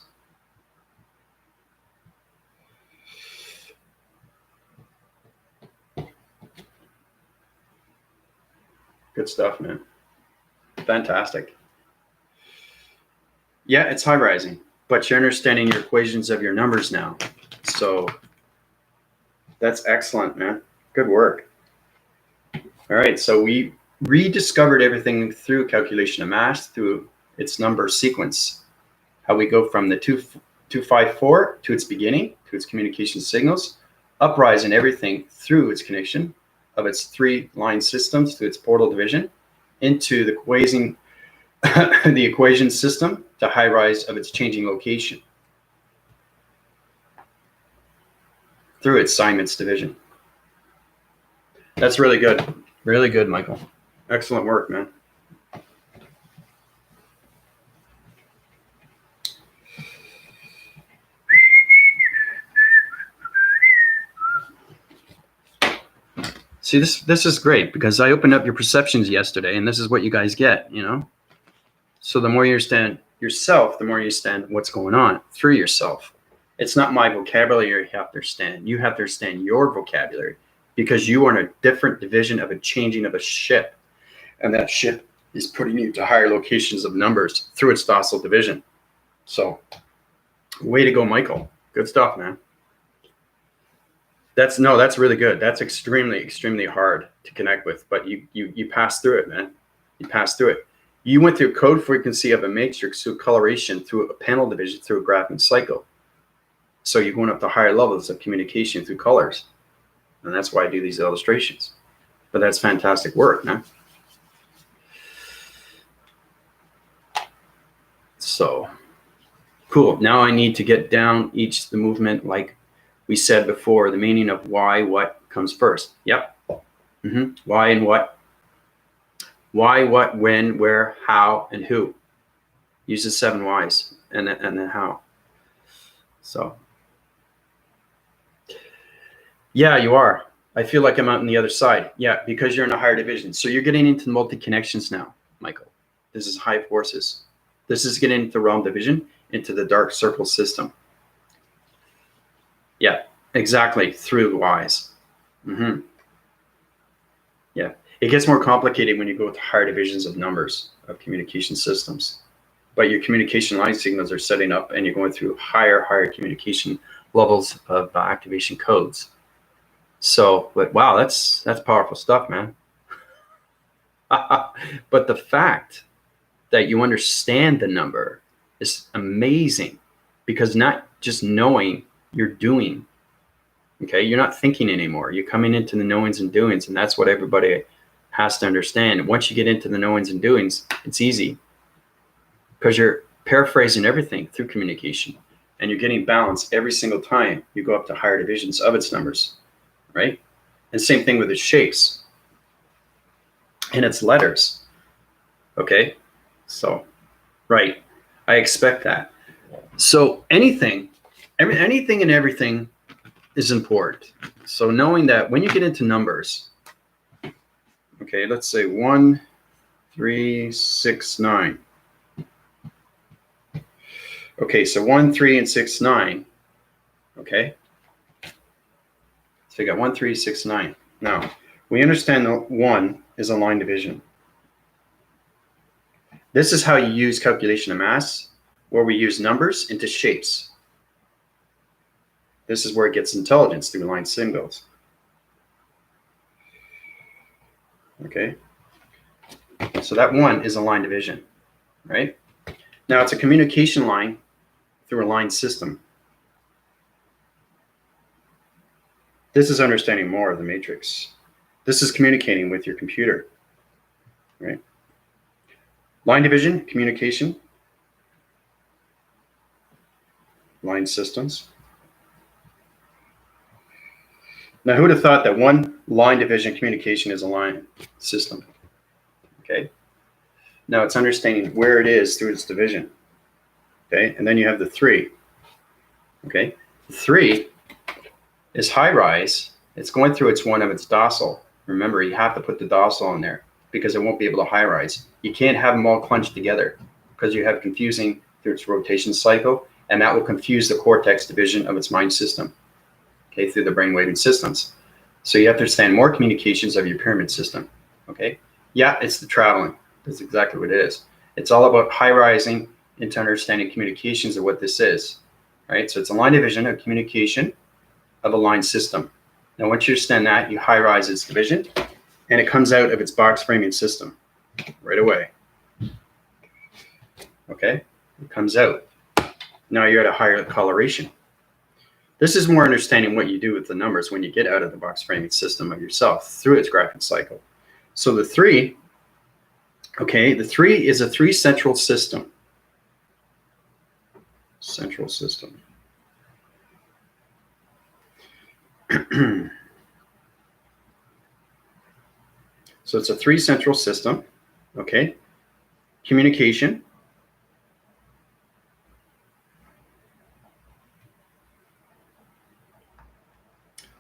Good stuff, man. Fantastic. Yeah, it's high rising, but you're understanding your equations of your numbers now. So that's excellent, man. Good work. All right, so we rediscovered everything through calculation of mass, through its number sequence. How we go from the 254 to its beginning, to its communication signals, uprise in everything through its connection of its 3 line systems to its portal division, into the the equation system to high rise of its changing location through its assignments division. That's really good. Really good, Michael. Excellent work, man. See, this is great because I opened up your perceptions yesterday, and this is what you guys get, you know? So the more you understand yourself, the more you understand what's going on through yourself. It's not my vocabulary you have to understand. You have to understand your vocabulary because you are in a different division of a changing of a ship. And that ship is putting you to higher locations of numbers through its docile division. So way to go, Michael. Good stuff, man. That's really good. That's extremely, extremely hard to connect with, but you pass through it, man. You pass through it. You went through code frequency of a matrix through coloration, through a panel division, through a graphing cycle. So you're going up to higher levels of communication through colors. And that's why I do these illustrations. But that's fantastic work, man. So cool. Now I need to get down the movement like we said before, the meaning of why, what comes first. Yep. Why and what. Why, what, when, where, how, and who. Use the 7 whys and then how. So, yeah, you are. I feel like I'm out on the other side. Yeah, because you're in a higher division. So you're getting into multi-connections now, Michael. This is high forces. This is getting into realm division, into the dark circle system. Yeah, exactly, through the whys. Yeah, it gets more complicated when you go to higher divisions of numbers of communication systems. But your communication line signals are setting up and you're going through higher communication levels of activation codes. So, but wow, that's powerful stuff, man. But the fact that you understand the number is amazing, because not just knowing, you're doing. Okay, you're not thinking anymore. You're coming into the knowings and doings, and that's what everybody has to understand. Once you get into the knowings and doings, it's easy, because you're paraphrasing everything through communication, and you're getting balance every single time you go up to higher divisions of its numbers, right? And same thing with its shapes and its letters. Okay, so right, I expect that. So anything and everything is important. So knowing that when you get into numbers, okay, let's say 1, 3, 6, 9. Okay, so 1, 3, and 6, 9. Okay, so you got 1, 3, 6, 9. Now we understand that 1 is a line division. This is how you use calculation of mass, where we use numbers into shapes. This is where it gets intelligence, through line symbols. Okay, so that 1 is a line division, right? Now it's a communication line through a line system. This is understanding more of the matrix. This is communicating with your computer, right? Line division, communication, line systems. Now, who would have thought that one line division communication is a line system? Okay. Now it's understanding where it is through its division. Okay. And then you have the 3. Okay. 3 is high rise. It's going through one of its docile. Remember, you have to put the docile in there because it won't be able to high rise. You can't have them all crunched together because you have confusing through its rotation cycle, and that will confuse the cortex division of its mind system. Okay, through the brainwave systems. So you have to understand more communications of your pyramid system. Okay, yeah, it's the traveling. That's exactly what it is. It's all about high rising into understanding communications of what this is. Right, so it's a line division of communication of a line system. Now, once you understand that, you high rise its division, and it comes out of its box framing system right away. Okay, it comes out. Now you're at a higher coloration. This is more understanding what you do with the numbers when you get out of the box framing system of yourself through its graphing cycle. So the 3, okay, the 3 is a 3 central system. Central system. So it's a 3 central system, okay? Communication.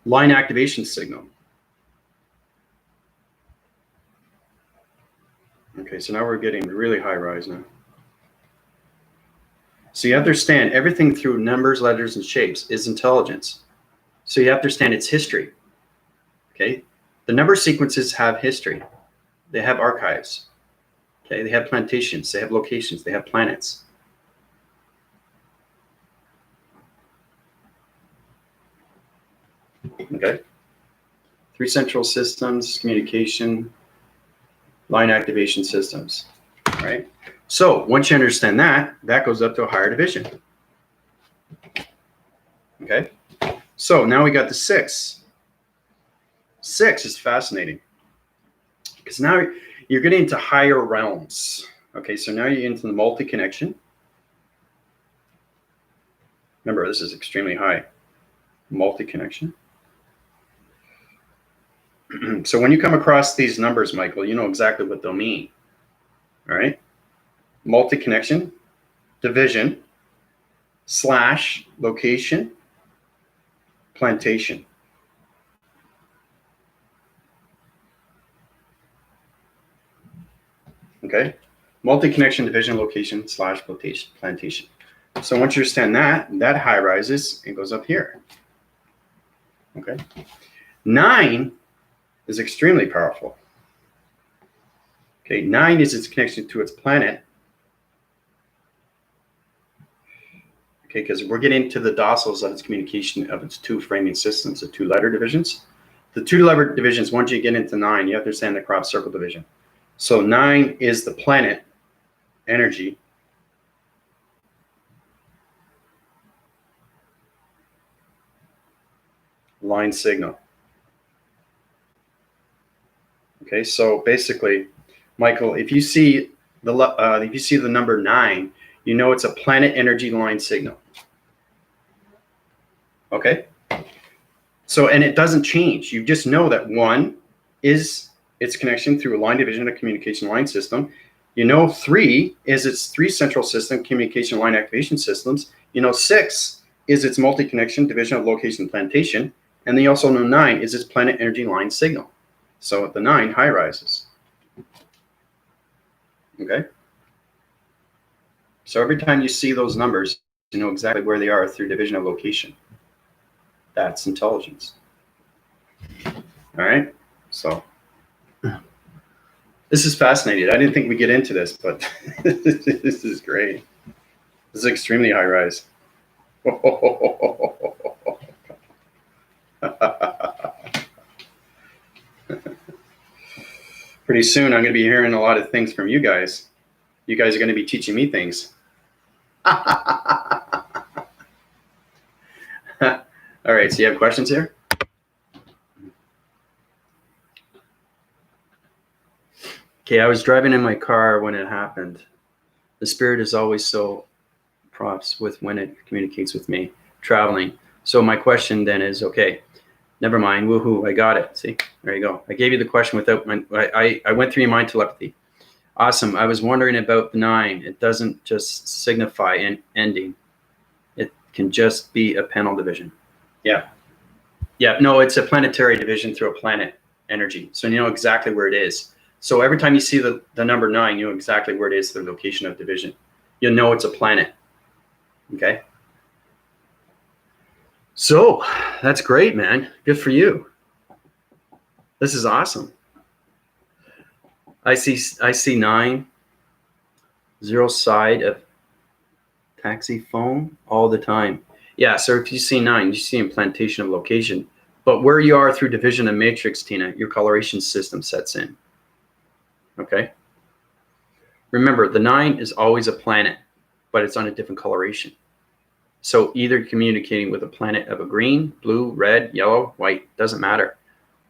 Line activation signal. Okay, so now we're getting really high rise now. So you have to understand everything through numbers, letters, and shapes is intelligence. So you have to understand its history. Okay, the number sequences have history. They have archives. Okay, they have plantations, they have locations, they have planets. Okay, 3 central systems, communication. line activation systems, right? So once you understand that, that goes up to a higher division. Okay, so now we got the 6. 6 is fascinating because now you're getting into higher realms. Okay, so now you're into the multi-connection. Remember, this is extremely high. Multi-connection. So when you come across these numbers, Michael, you know exactly what they'll mean. All right? Multi-connection, division, slash, location, plantation. Okay? Multi-connection, division, location, slash, plantation. So once you understand that, that high rises and goes up here. Okay? 9 is extremely powerful. Okay, 9 is its connection to its planet. Okay, because we're getting into the docils of its communication of its 2 framing systems, the 2-letter divisions. The 2-letter divisions, once you get into 9, you have to understand the crop circle division. So 9 is the planet energy. Line signal. Okay, so basically, Michael, if you see the number 9, you know it's a planet energy line signal. Okay, so and it doesn't change. You just know that 1 is its connection through a line division, a communication line system. You know 3 is its 3 central system communication line activation systems. You know 6 is its multi-connection division of location plantation, and then you also know 9 is its planet energy line signal. So the 9 high rises. Okay. So every time you see those numbers, you know exactly where they are through division of location. That's intelligence. All right. So this is fascinating. I didn't think we'd get into this, but this is great. This is extremely high rise. Pretty soon, I'm going to be hearing a lot of things from you guys. You guys are going to be teaching me things. All right, so you have questions here? Okay, I was driving in my car when it happened. The spirit is always so props with when it communicates with me, traveling. So my question then is, okay, never mind, woohoo, I got it. See, there you go. I gave you the question without, I went through your mind telepathy. Awesome. I was wondering about the 9. It doesn't just signify an ending. It can just be a panel division. Yeah. Yeah, no, it's a planetary division through a planet energy. So you know exactly where it is. So every time you see the number 9, you know exactly where it is, the location of division. You'll know it's a planet. Okay. So that's great, man. Good for you. This is awesome. I see 9, 0 side of taxi phone all the time. Yeah, so if you see 9, you see implantation of location. But where you are through division and matrix, Tina, your coloration system sets in. Okay? Remember, the 9 is always a planet, but it's on a different coloration. So either communicating with a planet of a green, blue, red, yellow, white, doesn't matter.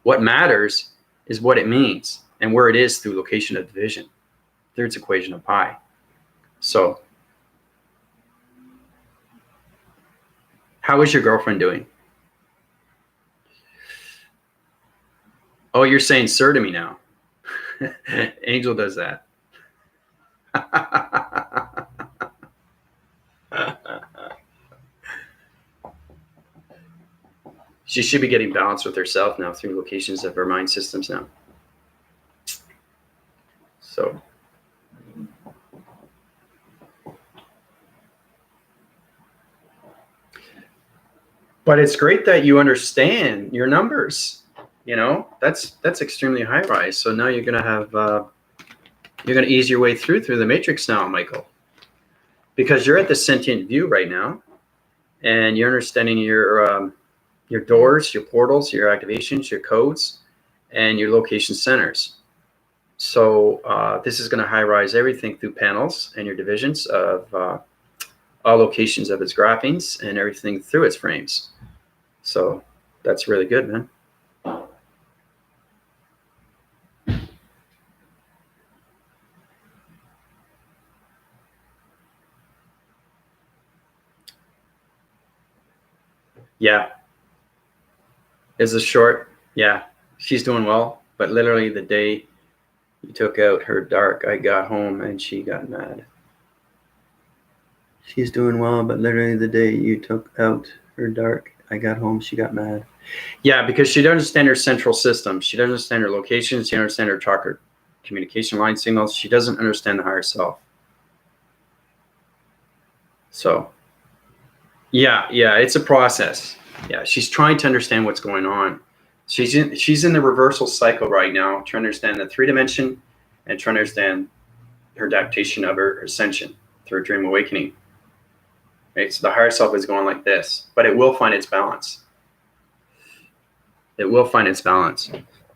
What matters is what it means and where it is through location of division, through its equation of pi. So how is your girlfriend doing? Oh, you're saying sir to me now. Angel does that. She should be getting balanced with herself now through locations of her mind systems now. So but it's great that you understand your numbers. You know, that's extremely high rise. So now you're gonna have you're gonna ease your way through the matrix now, Michael, because you're at the sentient view right now, and you're understanding your doors, your portals, your activations, your codes, and your location centers. So this is going to high rise everything through panels and your divisions of all locations of its graphings and everything through its frames. So that's really good, man. Yeah. Is a short. Yeah. She's doing well. But literally the day you took out her dark, I got home and she got mad. She's doing well, but literally the day you took out her dark, I got home, she got mad. Yeah, because she doesn't understand her central system. She doesn't understand her location. She doesn't understand her tracker communication line signals. She doesn't understand the higher self. So, yeah, it's a process. Yeah, she's trying to understand what's going on. She's in the reversal cycle right now, trying to understand the 3-dimension and trying to understand her adaptation of her ascension through her dream awakening. Right? So the higher self is going like this, but it will find its balance. It will find its balance.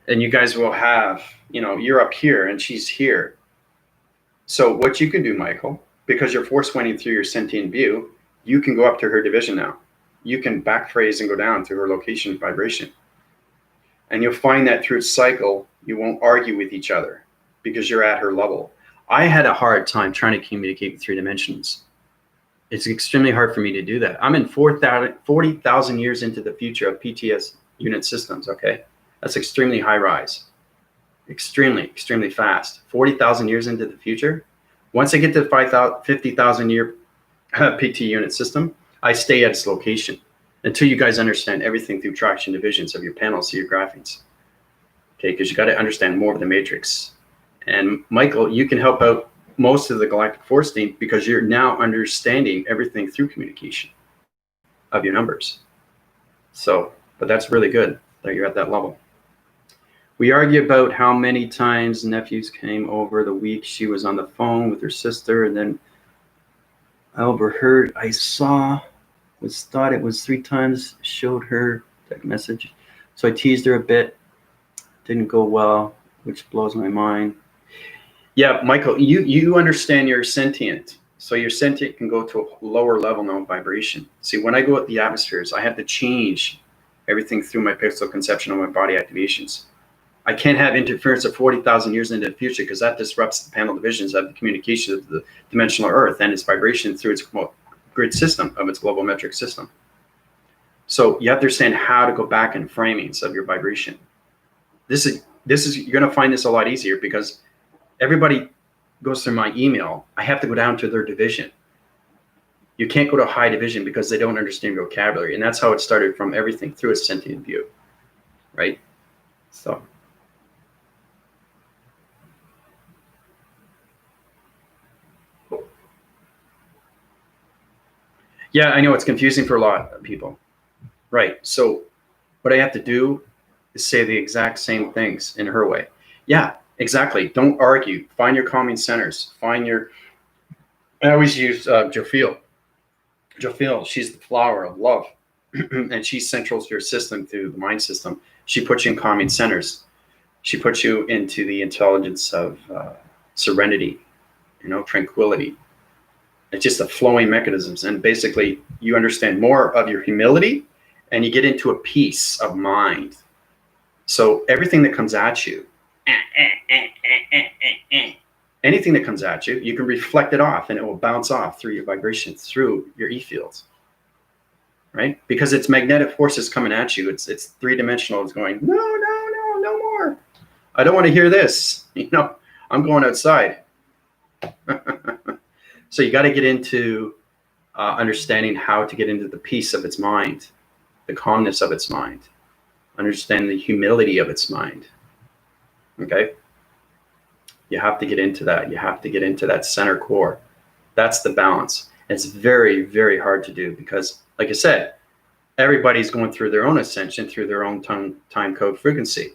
And you guys will have, you're up here and she's here. So what you can do, Michael, because you're force winding through your sentient view, you can go up to her division now. You can back phrase and go down through her location vibration. And you'll find that through its cycle, you won't argue with each other because you're at her level. I had a hard time trying to communicate with 3 dimensions. It's extremely hard for me to do that. I'm in 40,000 years into the future of PTS unit systems, okay? That's extremely high rise. Extremely fast. 40,000 years into the future. Once I get to 50,000 year PT unit system, I stay at its location until you guys understand everything through traction divisions of your panels, your graphings. Okay, because you got to understand more of the matrix. And Michael, you can help out most of the galactic force team because you're now understanding everything through communication of your numbers. So, but that's really good that you're at that level. We argue about how many times nephews came over the week she was on the phone with her sister, and then I overheard, I saw, thought it was 3 times, showed her that message. So I teased her a bit, didn't go well, which blows my mind. Yeah, Michael, you understand you're sentient. So your sentient can go to a lower level now vibration. See, when I go at the atmospheres, I have to change everything through my pixel conception of my body activations. I can't have interference of 40,000 years into the future because that disrupts the panel divisions of the communication of the dimensional Earth and its vibration through its grid system of its global metric system. So you have to understand how to go back in framings of your vibration. This is you're going to find this a lot easier because everybody goes through my email. I have to go down to their division. You can't go to high division because they don't understand vocabulary, and that's how it started from everything through a sentient view, right? So. Yeah, I know it's confusing for a lot of people. Right. So what I have to do is say the exact same things in her way. Yeah, exactly. Don't argue. Find your calming centers. I always use Jofeel. Jofeel, she's the flower of love. And she centrals your system through the mind system. She puts you in calming centers. She puts you into the intelligence of serenity, tranquility. It's just the flowing mechanisms. And basically, you understand more of your humility and you get into a peace of mind. So everything that comes at you, anything that comes at you, you can reflect it off and it will bounce off through your vibration, through your E-fields, right? Because it's magnetic forces coming at you. It's 3-dimensional. It's going, no more. I don't want to hear this. I'm going outside. So you got to get into understanding how to get into the peace of its mind, the calmness of its mind, understand the humility of its mind. Okay? You have to get into that. You have to get into that center core. That's the balance. It's very, very hard to do because, like I said, everybody's going through their own ascension, through their own time code frequency.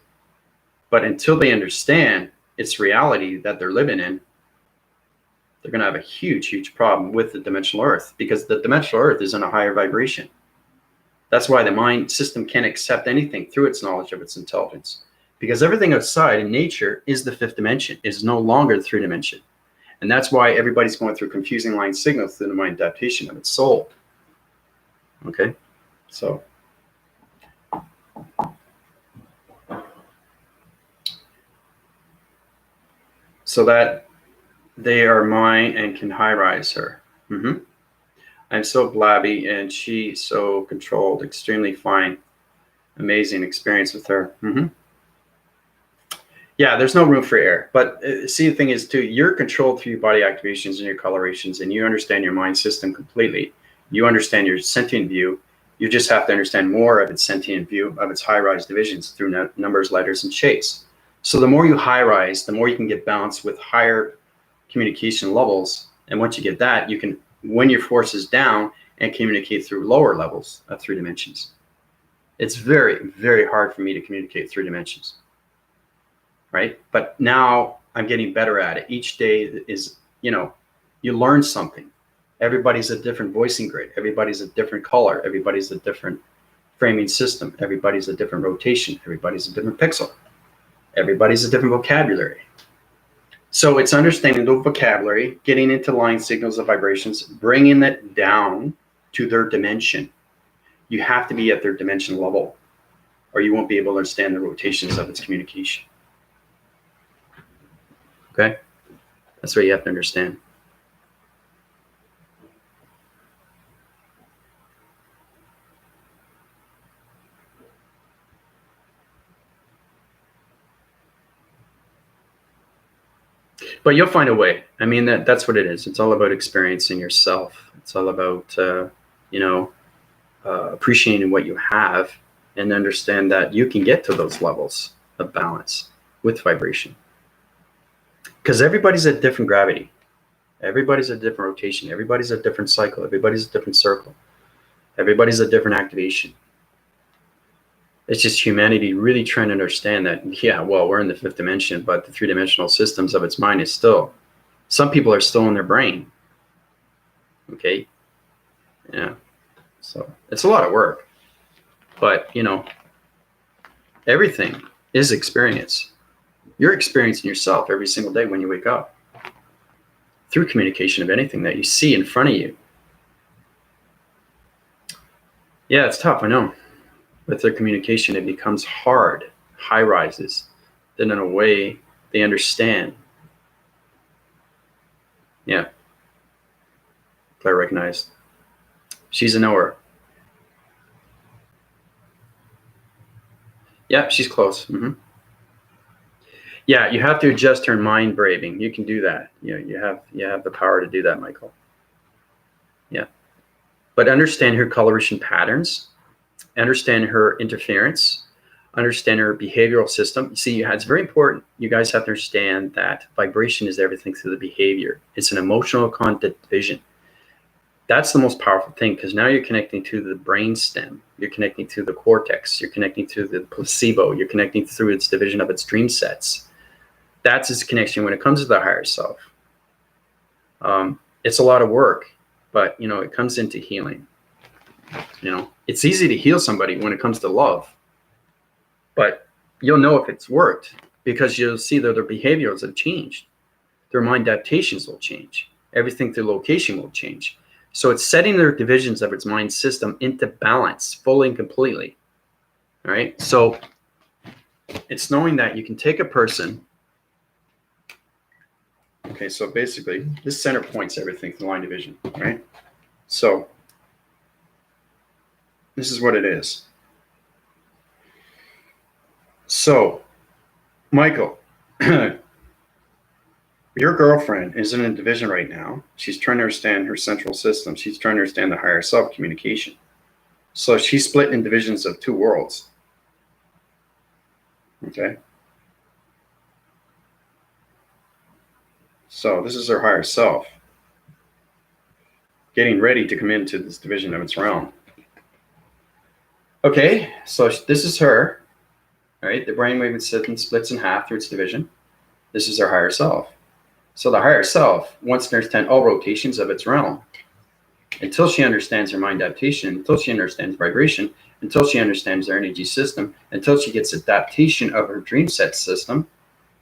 But until they understand its reality that they're living in, they're going to have a huge problem with the dimensional Earth because the dimensional Earth is in a higher vibration. That's why the mind system can't accept anything through its knowledge of its intelligence because everything outside in nature is the fifth dimension, is no longer the three dimension. And that's why everybody's going through confusing line signals through the mind adaptation of its soul. Okay, so that they are mine and can high rise her. I'm so blabby and she so controlled, extremely fine, amazing experience with her. Yeah, there's no room for error. But see, the thing is too, you're controlled through your body activations and your colorations, and you understand your mind system completely. You understand your sentient view. You just have to understand more of its sentient view, of its high-rise divisions through numbers, letters, and shapes. So the more you high-rise, the more you can get balanced with higher communication levels. And once you get that, you can, when your force is down, and communicate through lower levels of three dimensions. It's very, very hard for me to communicate through dimensions. Right? But now I'm getting better at it. Each day is, you learn something. Everybody's a different voicing grid. Everybody's a different color. Everybody's a different framing system. Everybody's a different rotation. Everybody's a different pixel. Everybody's a different vocabulary. So it's understanding the vocabulary, getting into line signals of vibrations, bringing that down to their dimension. You have to be at their dimension level, or you won't be able to understand the rotations of its communication. Okay, that's what you have to understand. But you'll find a way. I mean, that's what it is. It's all about experiencing yourself. It's all about, appreciating what you have and understand that you can get to those levels of balance with vibration. Because everybody's at different gravity. Everybody's a different rotation. Everybody's a different cycle. Everybody's a different circle. Everybody's a different activation. It's just humanity really trying to understand that, yeah, well, we're in the fifth dimension, but the three-dimensional systems of its mind is still, some people are still in their brain. Okay? Yeah. So it's a lot of work. But, everything is experience. You're experiencing yourself every single day when you wake up through communication of anything that you see in front of you. Yeah, it's tough, I know. With their communication, it becomes hard, high rises. Then in a way, they understand. Yeah. Claire recognized. She's a knower. Yeah, she's close. Yeah, you have to adjust her mind braving. You can do that. You have the power to do that, Michael. Yeah. But understand her coloration patterns, understand her interference, understand her behavioral system. See, it's very important. You guys have to understand that vibration is everything through the behavior. It's an emotional content division. That's the most powerful thing, because now you're connecting to the brain stem. You're connecting to the cortex. You're connecting to the placebo. You're connecting through its division of its dream sets. That's its connection when it comes to the higher self. It's a lot of work, but, it comes into healing. It's easy to heal somebody when it comes to love, but you'll know if it's worked because you'll see that their behaviors have changed. Their mind adaptations will change. Everything through location will change. So it's setting their divisions of its mind system into balance fully and completely. All right. So it's knowing that you can take a person. Okay. So basically this center points everything to line division. Right. So this is what it is. So, Michael, your girlfriend is in a division right now. She's trying to understand her central system. She's trying to understand the higher self communication. So she's split in divisions of two worlds. Okay. So this is her higher self getting ready to come into this division of its realm. Okay, so this is her. All right, the brainwave system splits in half through its division. This is her higher self. So the higher self wants to understand all rotations of its realm. until she understands her mind adaptation, until she understands vibration, until she understands her energy system, until she gets adaptation of her dream set system,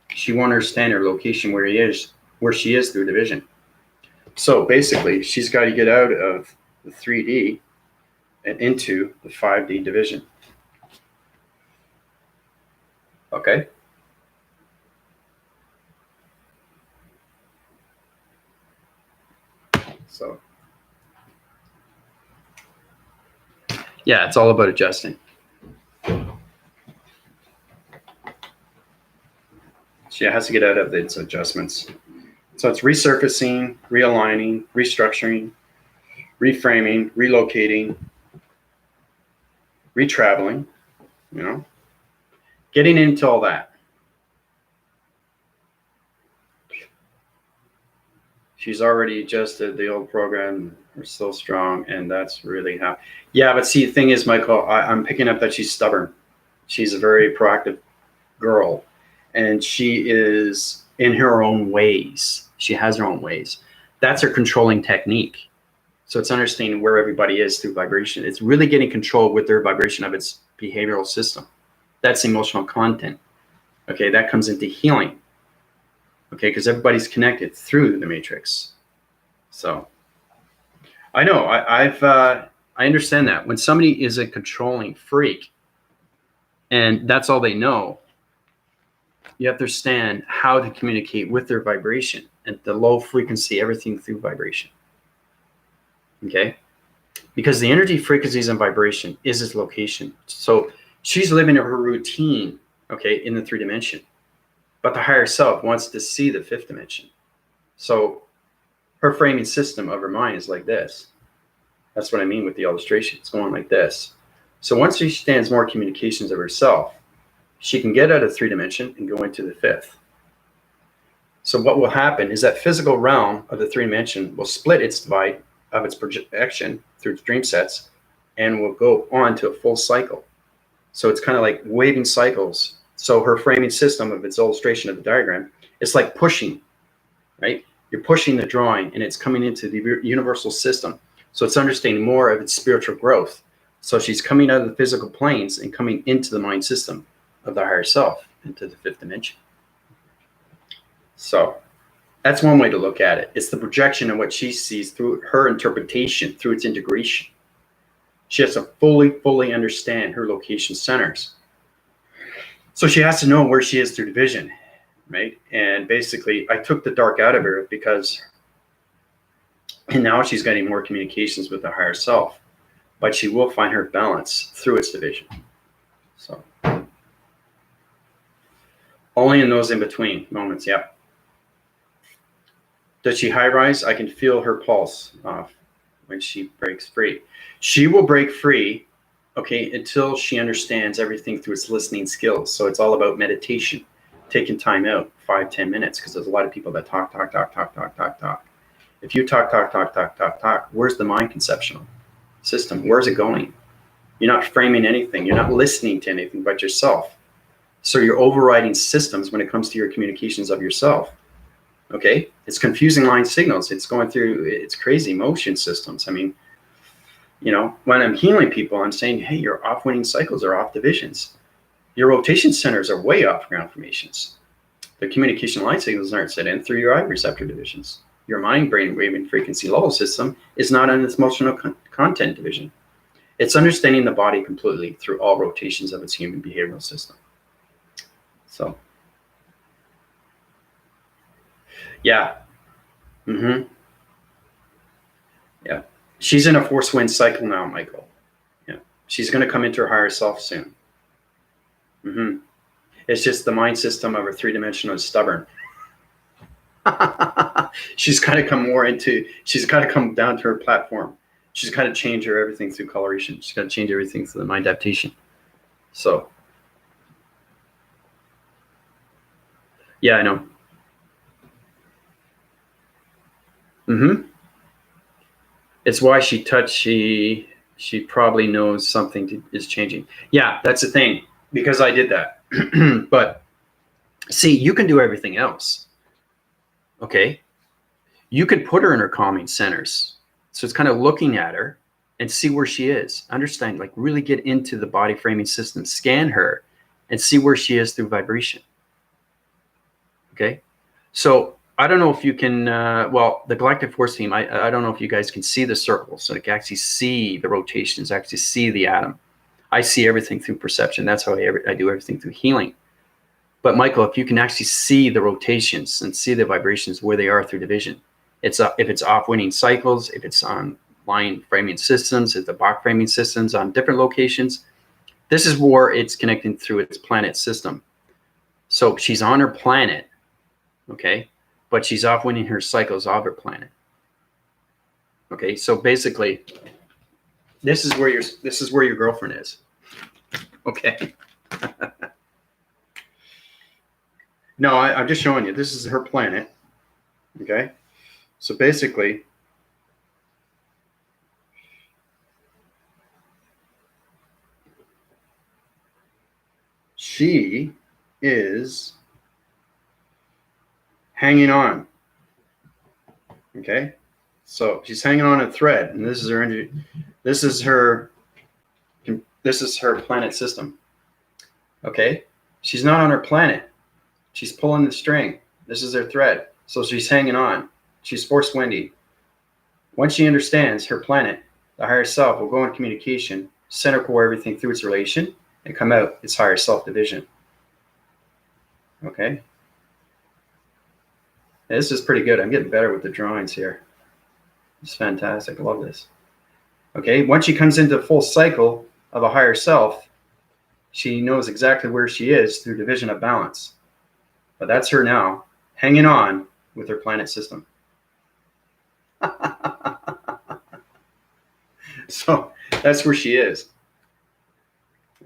she won't understand her location where she is through division. So basically, she's got to get out of the 3D and into the 5D division. Okay? So, yeah, it's all about adjusting. She has to get out of its adjustments. So it's resurfacing, realigning, restructuring, reframing, relocating, retraveling, you know, getting into all that. She's already adjusted the old program. We're still strong, and that's really how. Yeah, but see, the thing is, Michael, I'm picking up that she's stubborn. She's a very proactive girl, and she is in her own ways. She has her own ways. That's her controlling technique. So it's understanding where everybody is through vibration. It's really getting control with their vibration of its behavioral system. That's emotional content. Okay, that comes into healing. Okay, because everybody's connected through the matrix. So I know I understand that when somebody is a controlling freak and that's all they know, you have to understand how to communicate with their vibration and the low frequency, everything through vibration. Okay, because the energy, frequencies, and vibration is its location. So she's living her routine, okay, in the 3 dimension. But the higher self wants to see the 5th dimension. So her framing system of her mind is like this. That's what I mean with the illustration. It's going like this. So once she understands more communications of herself, she can get out of 3 dimension and go into the 5th. So what will happen is that physical realm of the 3 dimension will split its divide of its projection through its dream sets and will go on to a full cycle. So it's kind of like waving cycles. So her framing system of its illustration of the diagram, it's like pushing, right? You're pushing the drawing and it's coming into the universal system. So it's understanding more of its spiritual growth. So she's coming out of the physical planes and coming into the mind system of the higher self, into the 5th dimension. So that's one way to look at it. It's the projection of what she sees through her interpretation, through its integration. She has to fully understand her location centers. So she has to know where she is through division, right? And basically, I took the dark out of her because, and now she's getting more communications with the higher self, but she will find her balance through its division. So only in those in between moments, yeah. Does she high rise? I can feel her pulse off when she breaks free. She will break free, okay, until she understands everything through its listening skills. So it's all about meditation, taking time out, 5-10 minutes, because there's a lot of people that talk. If you talk, where's the mind conceptual system? Where's it going? You're not framing anything. You're not listening to anything but yourself. So you're overriding systems when it comes to your communications of yourself. Okay, it's confusing line signals. It's going through, it's crazy motion systems. I mean, you know, when I'm healing people, I'm saying, hey, your off winning cycles are off divisions. Your rotation centers are way off ground formations. The communication line signals aren't set in through your eye receptor divisions. Your mind, brain, wave, and frequency level system is not on its emotional content division. It's understanding the body completely through all rotations of its human behavioral system. So, yeah. Yeah. She's in a force wind cycle now, Michael. Yeah. She's going to come into her higher self soon. It's just the mind system of her 3-dimensional is stubborn. She's got to come more into, she's got to come down to her platform. She's got to change her everything through coloration. She's got to change everything through the mind adaptation. So, yeah, I know. It's why she touched, she probably knows something is changing. Yeah, that's the thing, because I did that. But see, you can do everything else. Okay. You could put her in her calming centers. So it's kind of looking at her and see where she is. Understand, like really get into the body framing system, scan her and see where she is through vibration. Okay. So I don't know if you can, well, the galactic force team, I don't know if you guys can see the circles. So you can actually see the rotations, actually see the atom. I see everything through perception. That's how I do everything through healing. But Michael, if you can actually see the rotations and see the vibrations where they are through division, if it's off winning cycles, if it's on line framing systems, if the Bach framing systems on different locations, this is where it's connecting through its planet system. So she's on her planet, okay, but she's off winning her cycles of her planet. Okay, so basically, this is where your girlfriend is. Okay. No, I'm just showing you. This is her planet. Okay. So basically, she is hanging on. Okay. So she's hanging on a thread, and this is her energy. This is her planet system. Okay. She's not on her planet. She's pulling the string. This is her thread. So she's hanging on. She's force windy. Once she understands her planet, the higher self will go in communication, center core everything through its relation, and come out its higher self division. Okay. This is pretty good. I'm getting better with the drawings here. It's fantastic. I love this. Okay. Once she comes into full cycle of a higher self, she knows exactly where she is through division of balance. But that's her now, hanging on with her planet system. So that's where she is.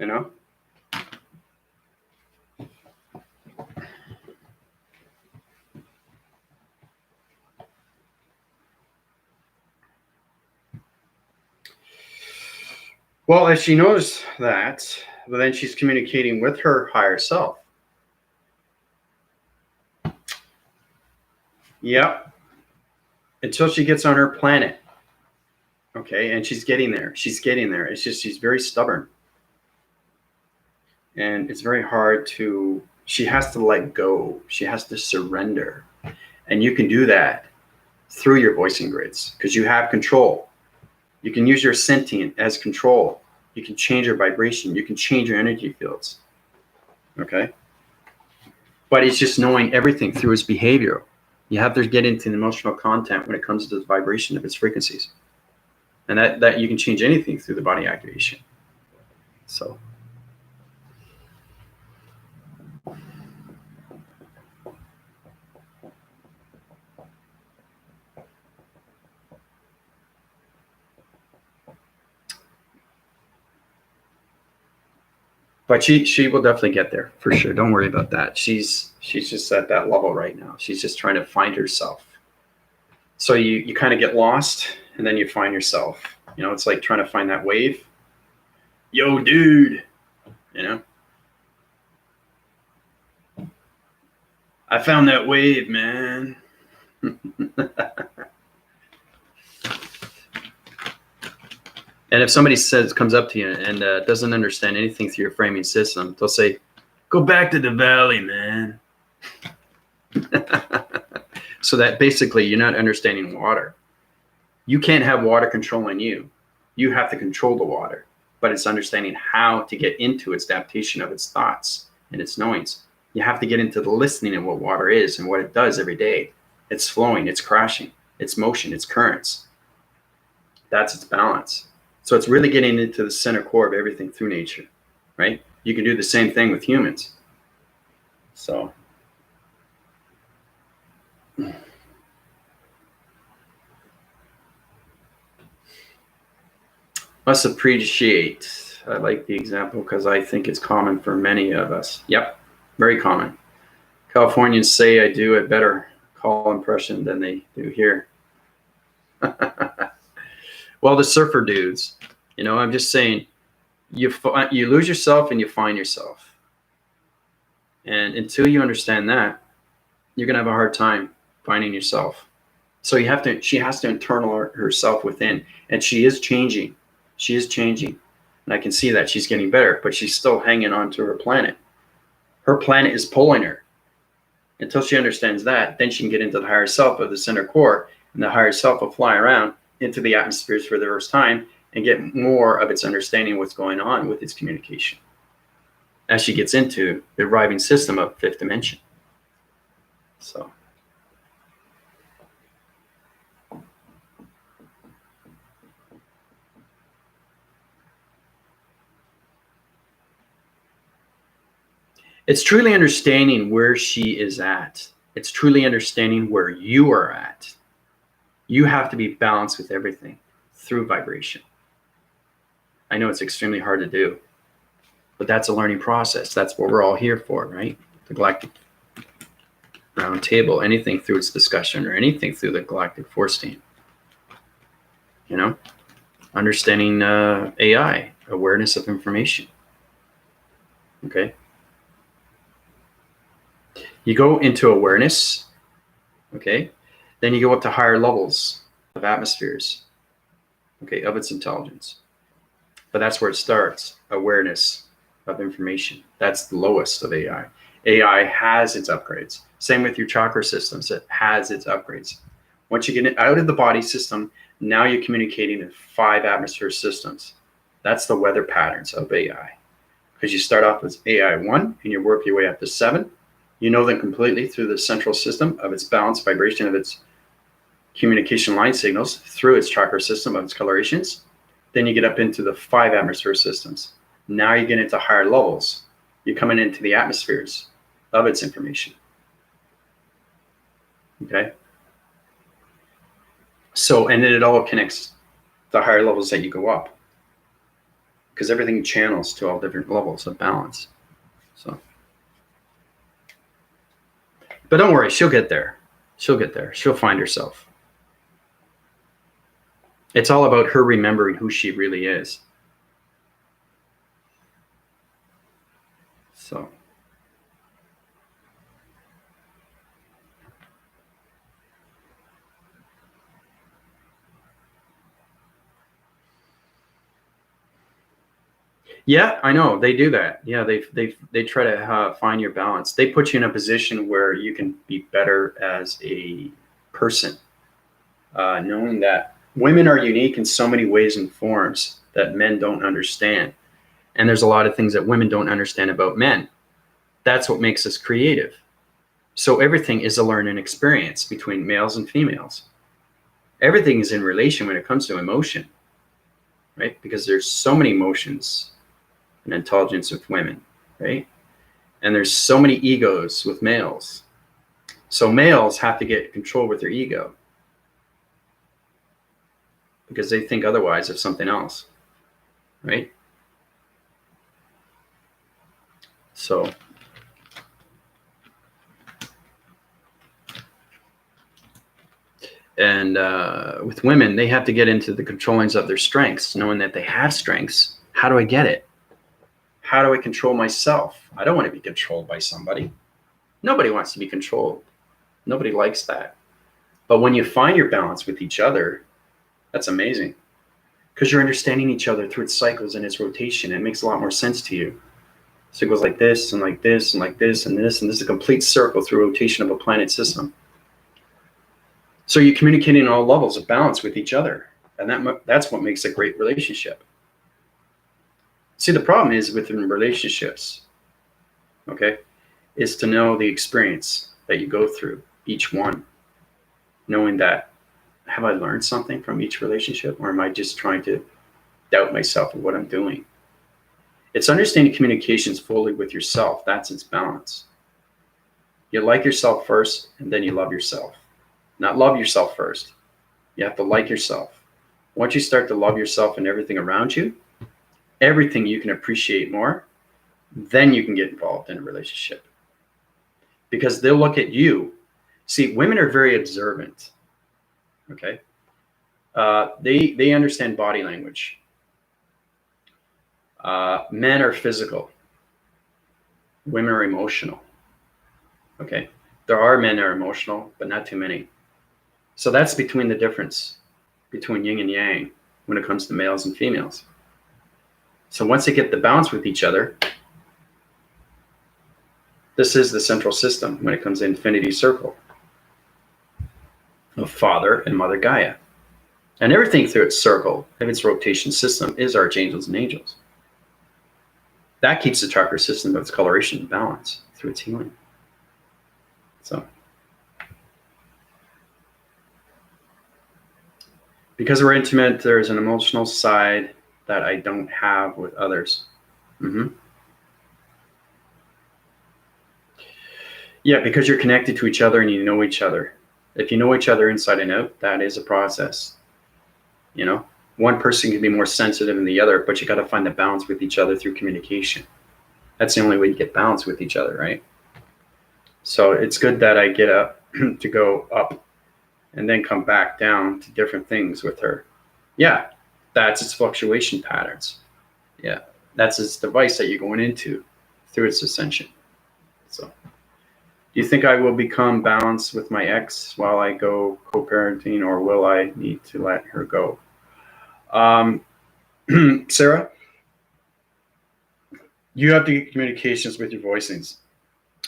You know? Well, if she knows that, well, then she's communicating with her higher self. Yep. Until she gets on her planet. Okay, and she's getting there. She's getting there. It's just she's very stubborn. And it's very hard to, she has to let go. She has to surrender. And you can do that through your voicing grids because you have control. You can use your sentient as control. You can change your vibration. You can change your energy fields. Okay? But it's just knowing everything through its behavior. You have to get into the emotional content when it comes to the vibration of its frequencies. And that you can change anything through the body activation. So. But she will definitely get there for sure. Don't worry about that. She's just at that level right now. She's just trying to find herself. So you kind of get lost and then you find yourself. You know, it's like trying to find that wave. Yo, dude, you know. I found that wave, man. And if somebody comes up to you and doesn't understand anything through your framing system, they'll say, "Go back to the valley, man." So that basically you're not understanding water. You can't have water controlling you. You have to control the water, but it's understanding how to get into its adaptation of its thoughts and its knowings. You have to get into the listening of what water is and what it does every day. It's flowing, it's crashing, it's motion, it's currents. That's its balance. So it's really getting into the center core of everything through nature, right? You can do the same thing with humans. So. Must appreciate. I like the example because I think it's common for many of us. Yep, very common. Californians say I do a better call impression than they do here. Well, the surfer dudes, you know, I'm just saying, you lose yourself and you find yourself. And until you understand that, you're going to have a hard time finding yourself. So she has to internal herself within, and she is changing. She is changing. And I can see that she's getting better, but she's still hanging on to her planet. Her planet is pulling her. Until she understands that, then she can get into the higher self of the center core, and the higher self will fly around into the atmospheres for the first time and get more of its understanding of what's going on with its communication as she gets into the arriving system of fifth dimension. So it's truly understanding where she is at. It's truly understanding where you are at. You have to be balanced with everything through vibration. I know it's extremely hard to do, but that's a learning process. That's what we're all here for, right? The Galactic Round Table, anything through its discussion or anything through the Galactic Force Team. You know, understanding AI, awareness of information. Okay. You go into awareness, okay? Then you go up to higher levels of atmospheres, okay, of its intelligence. But that's where it starts, awareness of information. That's the lowest of AI. AI has its upgrades. Same with your chakra systems, it has its upgrades. Once you get out of the body system, now you're communicating in 5 atmosphere systems. That's the weather patterns of AI. Because you start off with AI 1 and you work your way up to 7. You know them completely through the central system of its balanced vibration of its communication line signals through its chakra system of its colorations. Then you get up into the 5 atmosphere systems. Now you get into higher levels. You're coming into the atmospheres of its information. Okay? So, and then it all connects the higher levels that you go up. Because everything channels to all different levels of balance. So, but don't worry, she'll get there. She'll get there. She'll find herself. It's all about her remembering who she really is. So. Yeah, I know they do that. Yeah, they try to find your balance. They put you in a position where you can be better as a person, knowing that women are unique in so many ways and forms that men don't understand. And there's a lot of things that women don't understand about men. That's what makes us creative. So everything is a learning experience between males and females. Everything is in relation when it comes to emotion, right? Because there's so many emotions and intelligence with women, right? And there's so many egos with males. So males have to get control with their ego because they think otherwise of something else, right? So and with women, they have to get into the controllings of their strengths, knowing that they have strengths. How do I get it? How do I control myself? I don't want to be controlled by somebody. Nobody wants to be controlled. Nobody likes that. But when you find your balance with each other, that's amazing. Because you're understanding each other through its cycles and its rotation. It makes a lot more sense to you. So it goes like this and like this and like this and this, and this is a complete circle through rotation of a planet system. So you're communicating on all levels of balance with each other. And that's what makes a great relationship. See, the problem is within relationships, okay, is to know the experience that you go through, each one. Knowing that, have I learned something from each relationship, or am I just trying to doubt myself of what I'm doing? It's understanding communications fully with yourself. That's its balance. You like yourself first, and then you love yourself. Not love yourself first. You have to like yourself. Once you start to love yourself and everything around you, everything you can appreciate more, then you can get involved in a relationship. Because they'll look at you. See, women are very observant. Okay? They understand body language. Men are physical. Women are emotional. Okay? There are men that are emotional, but not too many. So that's between the difference between yin and yang when it comes to males and females. So once they get the balance with each other, this is the central system when it comes to infinity circle of Father and Mother Gaia. And everything through its circle of its rotation system is archangels and angels. That keeps the chakra system of its coloration in balance through its healing. So, because we're intimate, there's an emotional side that I don't have with others. Yeah, because you're connected to each other and you know each other. If you know each other inside and out, that is a process. You know, one person can be more sensitive than the other, but you got to find the balance with each other through communication. That's the only way you get balance with each other, right? So it's good that I get up to go up and then come back down to different things with her. Yeah, that's its fluctuation patterns. Yeah, that's its device that you're going into through its ascension. So, do you think I will become balanced with my ex while I go co-parenting, or will I need to let her go? Sarah, you have to get communications with your voicings.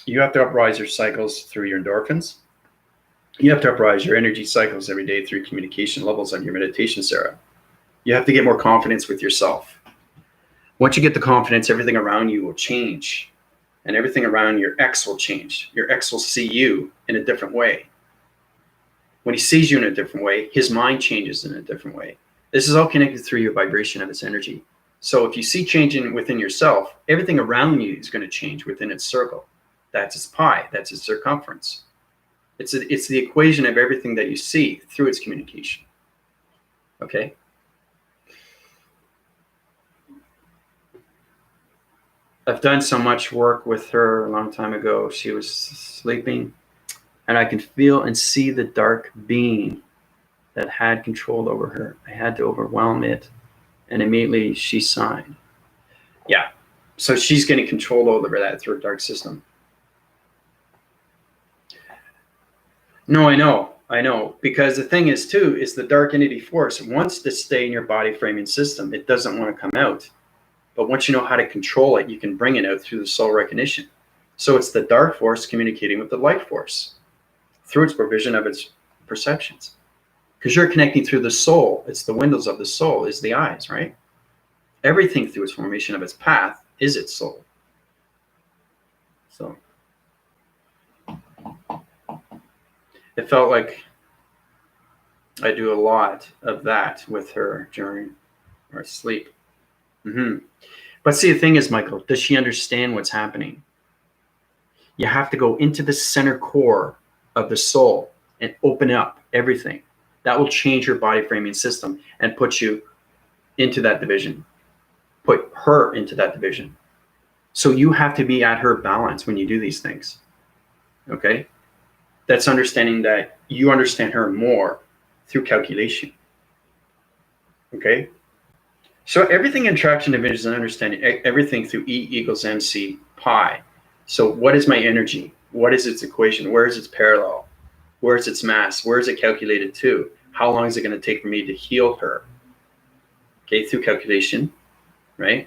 You have to uprise your cycles through your endorphins. You have to uprise your energy cycles every day through communication levels on your meditation, Sarah. You have to get more confidence with yourself. Once you get the confidence, everything around you will change. And everything around your ex will change. Your ex will see you in a different way. When he sees you in a different way, his mind changes in a different way. This is all connected through your vibration of its energy. So if you see changing within yourself, everything around you is going to change within its circle. That's its pi. That's its circumference. It's the equation of everything that you see through its communication. Okay? I've done so much work with her a long time ago. She was sleeping, and I can feel and see the dark being that had control over her. I had to overwhelm it, and immediately she signed. Yeah, so she's getting control over that through a dark system. No, I know. Because the thing is, too, is the dark entity force wants to stay in your body framing system. It doesn't want to come out. But once you know how to control it, you can bring it out through the soul recognition. So it's the dark force communicating with the light force through its provision of its perceptions. Because you're connecting through the soul. It's the windows of the soul, is the eyes, right? Everything through its formation of its path is its soul. So it felt like I do a lot of that with her during our sleep. But see, the thing is, Michael, does she understand what's happening? You have to go into the center core of the soul and open up everything. That will change your body framing system and put you into that division. Put her into that division. So you have to be at her balance when you do these things. Okay? That's understanding that you understand her more through calculation. Okay? So everything in traction division is understanding everything through E equals MC pi. So what is my energy? What is its equation? Where is its parallel? Where is its mass? Where is it calculated to? How long is it going to take for me to heal her? Okay, through calculation, right?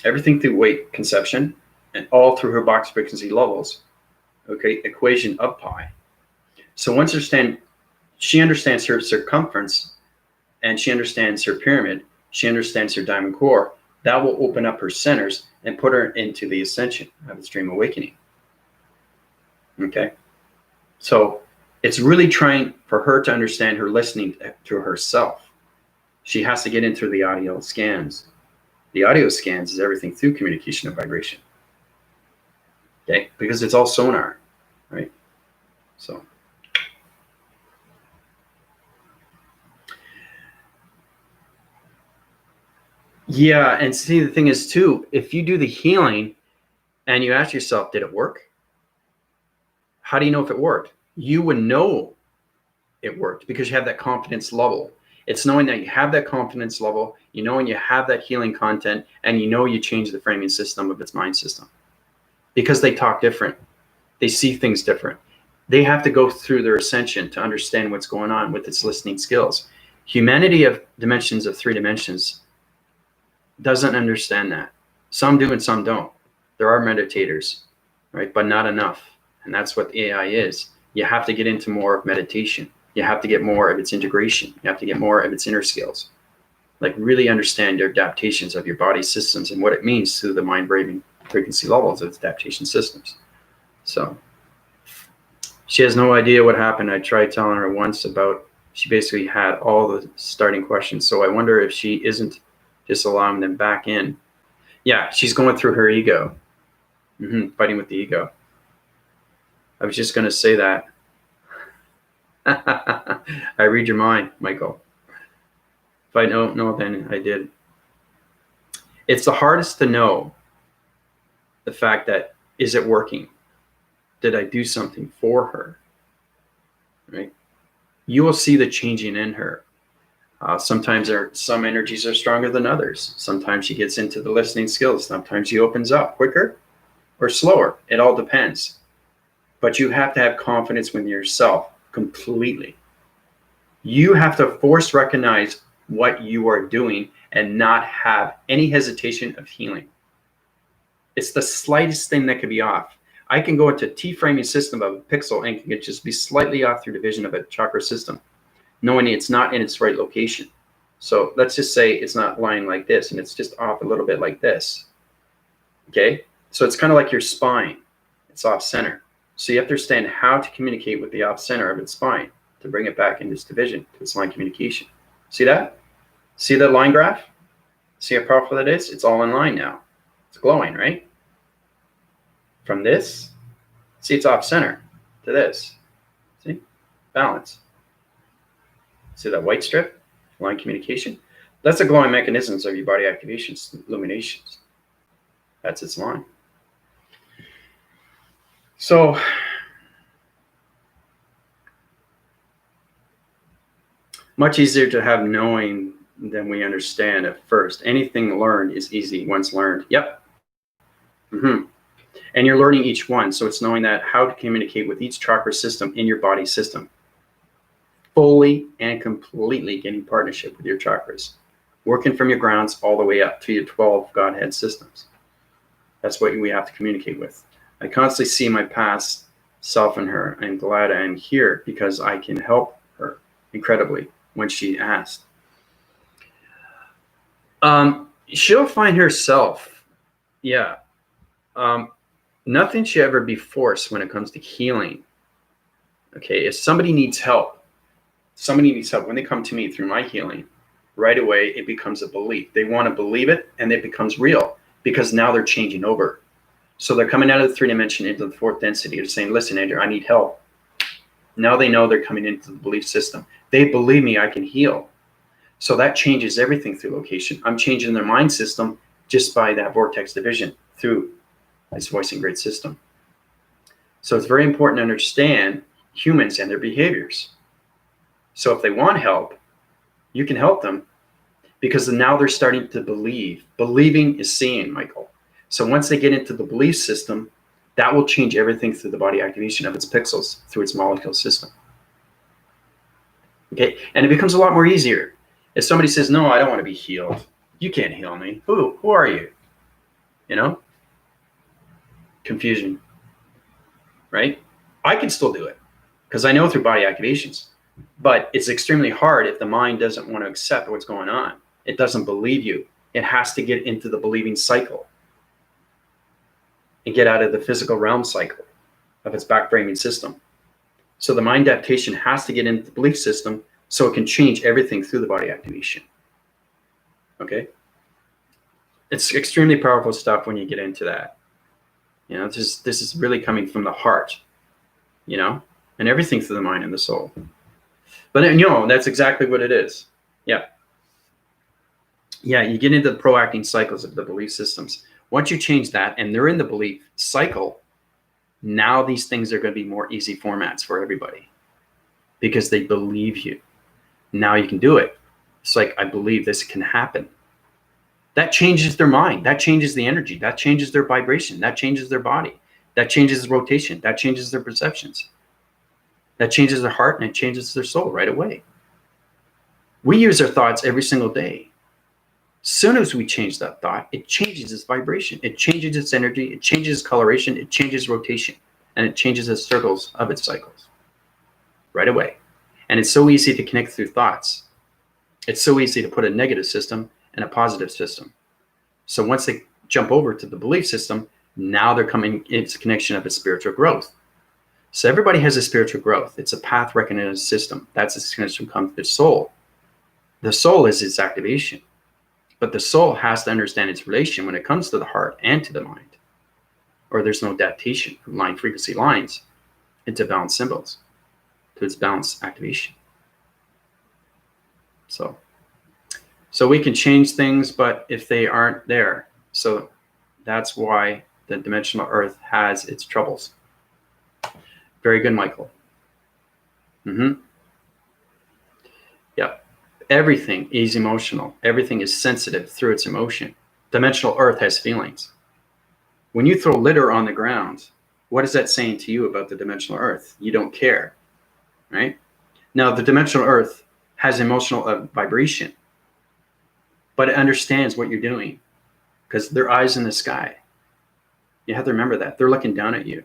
Everything through weight conception and all through her box frequency levels. Okay, equation of pi. So once she understands her circumference and she understands her pyramid, she understands her diamond core, that will open up her centers and put her into the ascension of its dream awakening. Okay? So it's really trying for her to understand her listening to herself. She has to get into the audio scans. The audio scans is everything through communication and vibration. Okay? Because it's all sonar, right? So. Yeah, and see, the thing is, too, if you do the healing and you ask yourself, did it work? How do you know if it worked? You would know it worked because you have that confidence level. It's knowing that you have that confidence level, you know, and you have that healing content, and you know you change the framing system of its mind system. Because they talk different. They see things different. They have to go through their ascension to understand what's going on with its listening skills. Humanity of dimensions of 3 dimensions doesn't understand that. Some do and some don't. There are meditators, right? But not enough. And that's what AI is. You have to get into more of meditation. You have to get more of its integration. You have to get more of its inner skills. Like really understand your adaptations of your body systems and what it means to the mind brain frequency levels of its adaptation systems. So she has no idea what happened. I tried telling her once about, she basically had all the starting questions. So I wonder if she isn't just allowing them back in. Yeah, she's going through her ego, fighting with the ego. I was just going to say that. I read your mind, Michael. If I don't know, then I did. It's the hardest to know the fact that, is it working? Did I do something for her? Right? You will see the changing in her. Sometimes some energies are stronger than others. Sometimes she gets into the listening skills. Sometimes she opens up quicker or slower. It all depends. But you have to have confidence within yourself completely. You have to recognize what you are doing and not have any hesitation of healing. It's the slightest thing that could be off. I can go into T-framing system of a pixel and can just be slightly off through division of a chakra system, knowing it's not in its right location. So let's just say it's not lying like this and it's just off a little bit like this. Okay? So it's kind of like your spine. It's off center. So you have to understand how to communicate with the off center of its spine to bring it back in this division to its line communication. See that? See that line graph? See how powerful that is? It's all in line now. It's glowing, right? From this, see, it's off center to this. See? Balance. See that white strip? Line communication? That's the glowing mechanisms of your body activations, illuminations. That's its line. So, much easier to have knowing than we understand at first. Anything learned is easy once learned. Yep. And you're learning each one. So it's knowing that how to communicate with each chakra system in your body system. Fully and completely getting partnership with your chakras. Working from your grounds all the way up to your 12 Godhead systems. That's what we have to communicate with. I constantly see my past self in her. I'm glad I'm here because I can help her incredibly when she asked. She'll find herself. Yeah. Nothing should ever be forced when it comes to healing. Okay, if somebody needs help, when they come to me through my healing, right away it becomes a belief. They want to believe it and it becomes real because now they're changing over. So they're coming out of the 3 dimension into the 4th density. They're saying, listen, Andrew, I need help. Now they know they're coming into the belief system. They believe me, I can heal. So that changes everything through location. I'm changing their mind system just by that vortex division through this voice and grid system. So it's very important to understand humans and their behaviors. So if they want help, you can help them because now they're starting to believe. Believing is seeing, Michael. So once they get into the belief system, that will change everything through the body activation of its pixels, through its molecule system. Okay, and it becomes a lot more easier. If somebody says, no, I don't want to be healed. You can't heal me. Who are you? You know? Confusion, right? I can still do it because I know through body activations, but it's extremely hard if the mind doesn't want to accept what's going on. It doesn't believe you. It has to get into the believing cycle and get out of the physical realm cycle of its back framing system. So the mind adaptation has to get into the belief system so it can change everything through the body activation. Okay? It's extremely powerful stuff when you get into that. You know, this is really coming from the heart, you know, and everything through the mind and the soul. But you know, that's exactly what it is. Yeah. Yeah, you get into the proacting cycles of the belief systems. Once you change that and they're in the belief cycle, now these things are going to be more easy formats for everybody because they believe you. Now you can do it. It's like, I believe this can happen. That changes their mind. That changes the energy. That changes their vibration. That changes their body. That changes the rotation. That changes their perceptions. That changes their heart and it changes their soul right away. We use our thoughts every single day. As soon as we change that thought, it changes its vibration, it changes its energy, it changes its coloration, it changes rotation, and it changes the circles of its cycles right away. And it's so easy to connect through thoughts. It's so easy to put a negative system and a positive system. So once they jump over to the belief system, now they're coming into connection of a spiritual growth. So everybody has a spiritual growth. It's a path recognized system. That's its connection comes to the soul. The soul is its activation. But the soul has to understand its relation when it comes to the heart and to the mind. Or there's no adaptation from line frequency lines into balanced symbols to its balanced activation. So we can change things, but if they aren't there, so that's why the dimensional earth has its troubles. Very good, Michael. Yep. Everything is emotional. Everything is sensitive through its emotion. Dimensional earth has feelings. When you throw litter on the ground, what is that saying to you about the dimensional earth? You don't care, right? Now, the dimensional earth has emotional vibration, but it understands what you're doing because their eyes in the sky. You have to remember that. They're looking down at you.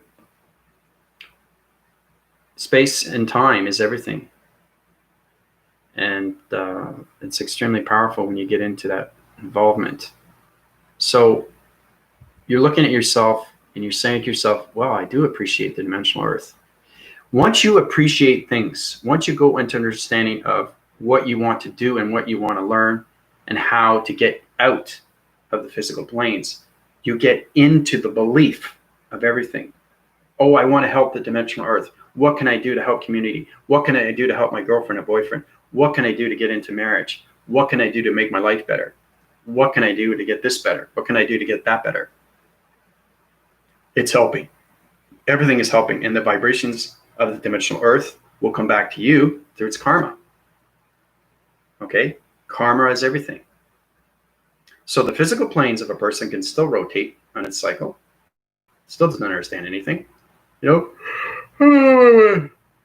Space and time is everything. And it's extremely powerful when you get into that involvement. So you're looking at yourself and you're saying to yourself, well, I do appreciate the dimensional earth. Once you appreciate things, once you go into understanding of what you want to do and what you want to learn and how to get out of the physical planes, you get into the belief of everything. Oh, I want to help the dimensional earth. What can I do to help community? What can I do to help my girlfriend or boyfriend? What can I do to get into marriage? What can I do to make my life better? What can I do to get this better? What can I do to get that better? It's helping. Everything is helping. And the vibrations of the dimensional earth will come back to you through its karma. Okay? Karma is everything. So the physical planes of a person can still rotate on its cycle. Still doesn't understand anything. You know?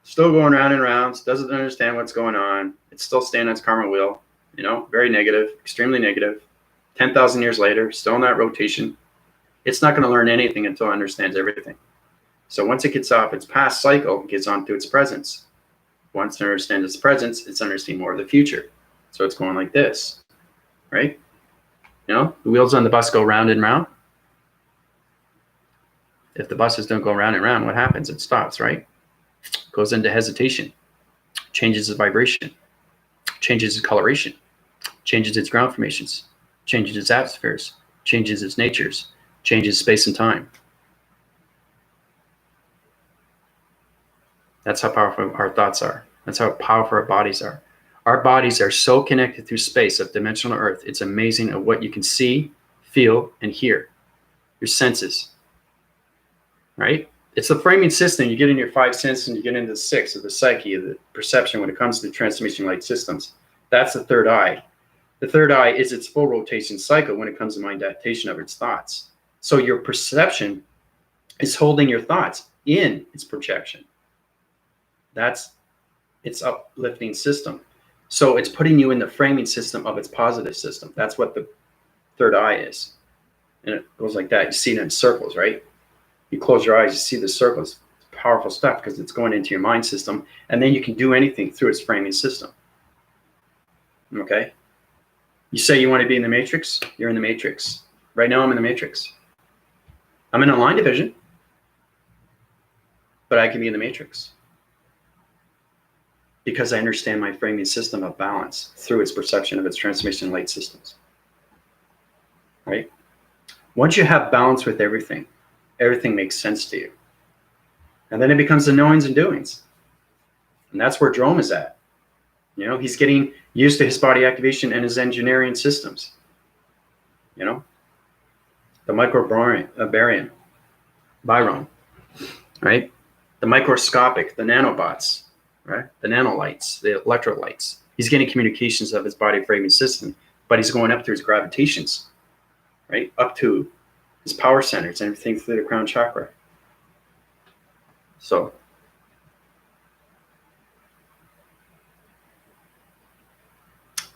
Still going round and rounds, doesn't understand what's going on. It's still staying on its karma wheel, you know, very negative, extremely negative. 10,000 years later, still in that rotation. It's not going to learn anything until it understands everything. So once it gets off its past cycle, it gets onto its presence. Once it understands its presence, it's understanding more of the future. So it's going like this, right? You know, the wheels on the bus go round and round. If the buses don't go round and round, what happens? It stops, right? Goes into hesitation, changes its vibration, changes its coloration, changes its ground formations, changes its atmospheres, changes its natures, changes space and time. That's how powerful our thoughts are. That's how powerful our bodies are. Our bodies are so connected through space of dimensional earth. It's amazing at what you can see, feel, and hear. Your senses, right? It's the framing system. You get in your five senses and you get into the six of the psyche, of the perception when it comes to the transmission light systems. That's the third eye. The third eye is its full rotation cycle when it comes to mind adaptation of its thoughts. So your perception is holding your thoughts in its projection. That's its uplifting system. So it's putting you in the framing system of its positive system. That's what the third eye is. And it goes like that. You see it in circles, right? You close your eyes, you see the circles. It's powerful stuff because it's going into your mind system. And then you can do anything through its framing system. Okay? You say you want to be in the matrix, you're in the matrix. Right now I'm in the matrix. I'm in a line division, but I can be in the matrix because I understand my framing system of balance through its perception of its transmission light systems. Right? Once you have balance with everything, everything makes sense to you. And then it becomes the knowings and doings. And that's where Jerome is at. You know, he's getting used to his body activation and his engineering systems. You know, the microbarium, Biron, right? The microscopic, the nanobots, right? The nanolights, the electrolytes. He's getting communications of his body framing system, but he's going up through his gravitations, right? Up to his power centers and everything through the crown chakra. So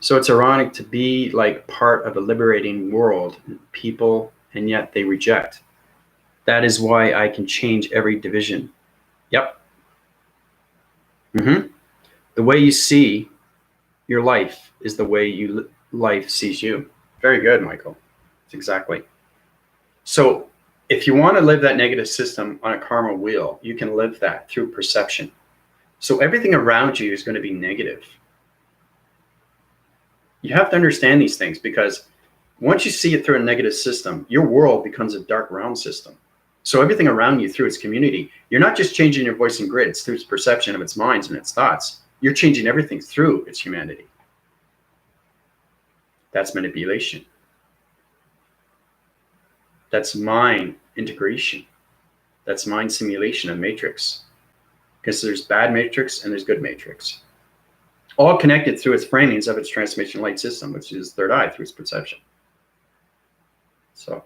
So it's ironic to be like part of a liberating world, people, and yet they reject. That is why I can change every division. Yep. The way you see your life is the way life sees you. Very good, Michael. That's exactly. So if you want to live that negative system on a karma wheel, you can live that through perception. So everything around you is going to be negative. You have to understand these things, because once you see it through a negative system, your world becomes a dark realm system. So everything around you through its community, you're not just changing your voice and grids through its perception of its minds and its thoughts. You're changing everything through its humanity. That's manipulation. That's mind integration. That's mind simulation of matrix. Because there's bad matrix and there's good matrix. All connected through its framings of its transformation light system, which is third eye through its perception. So,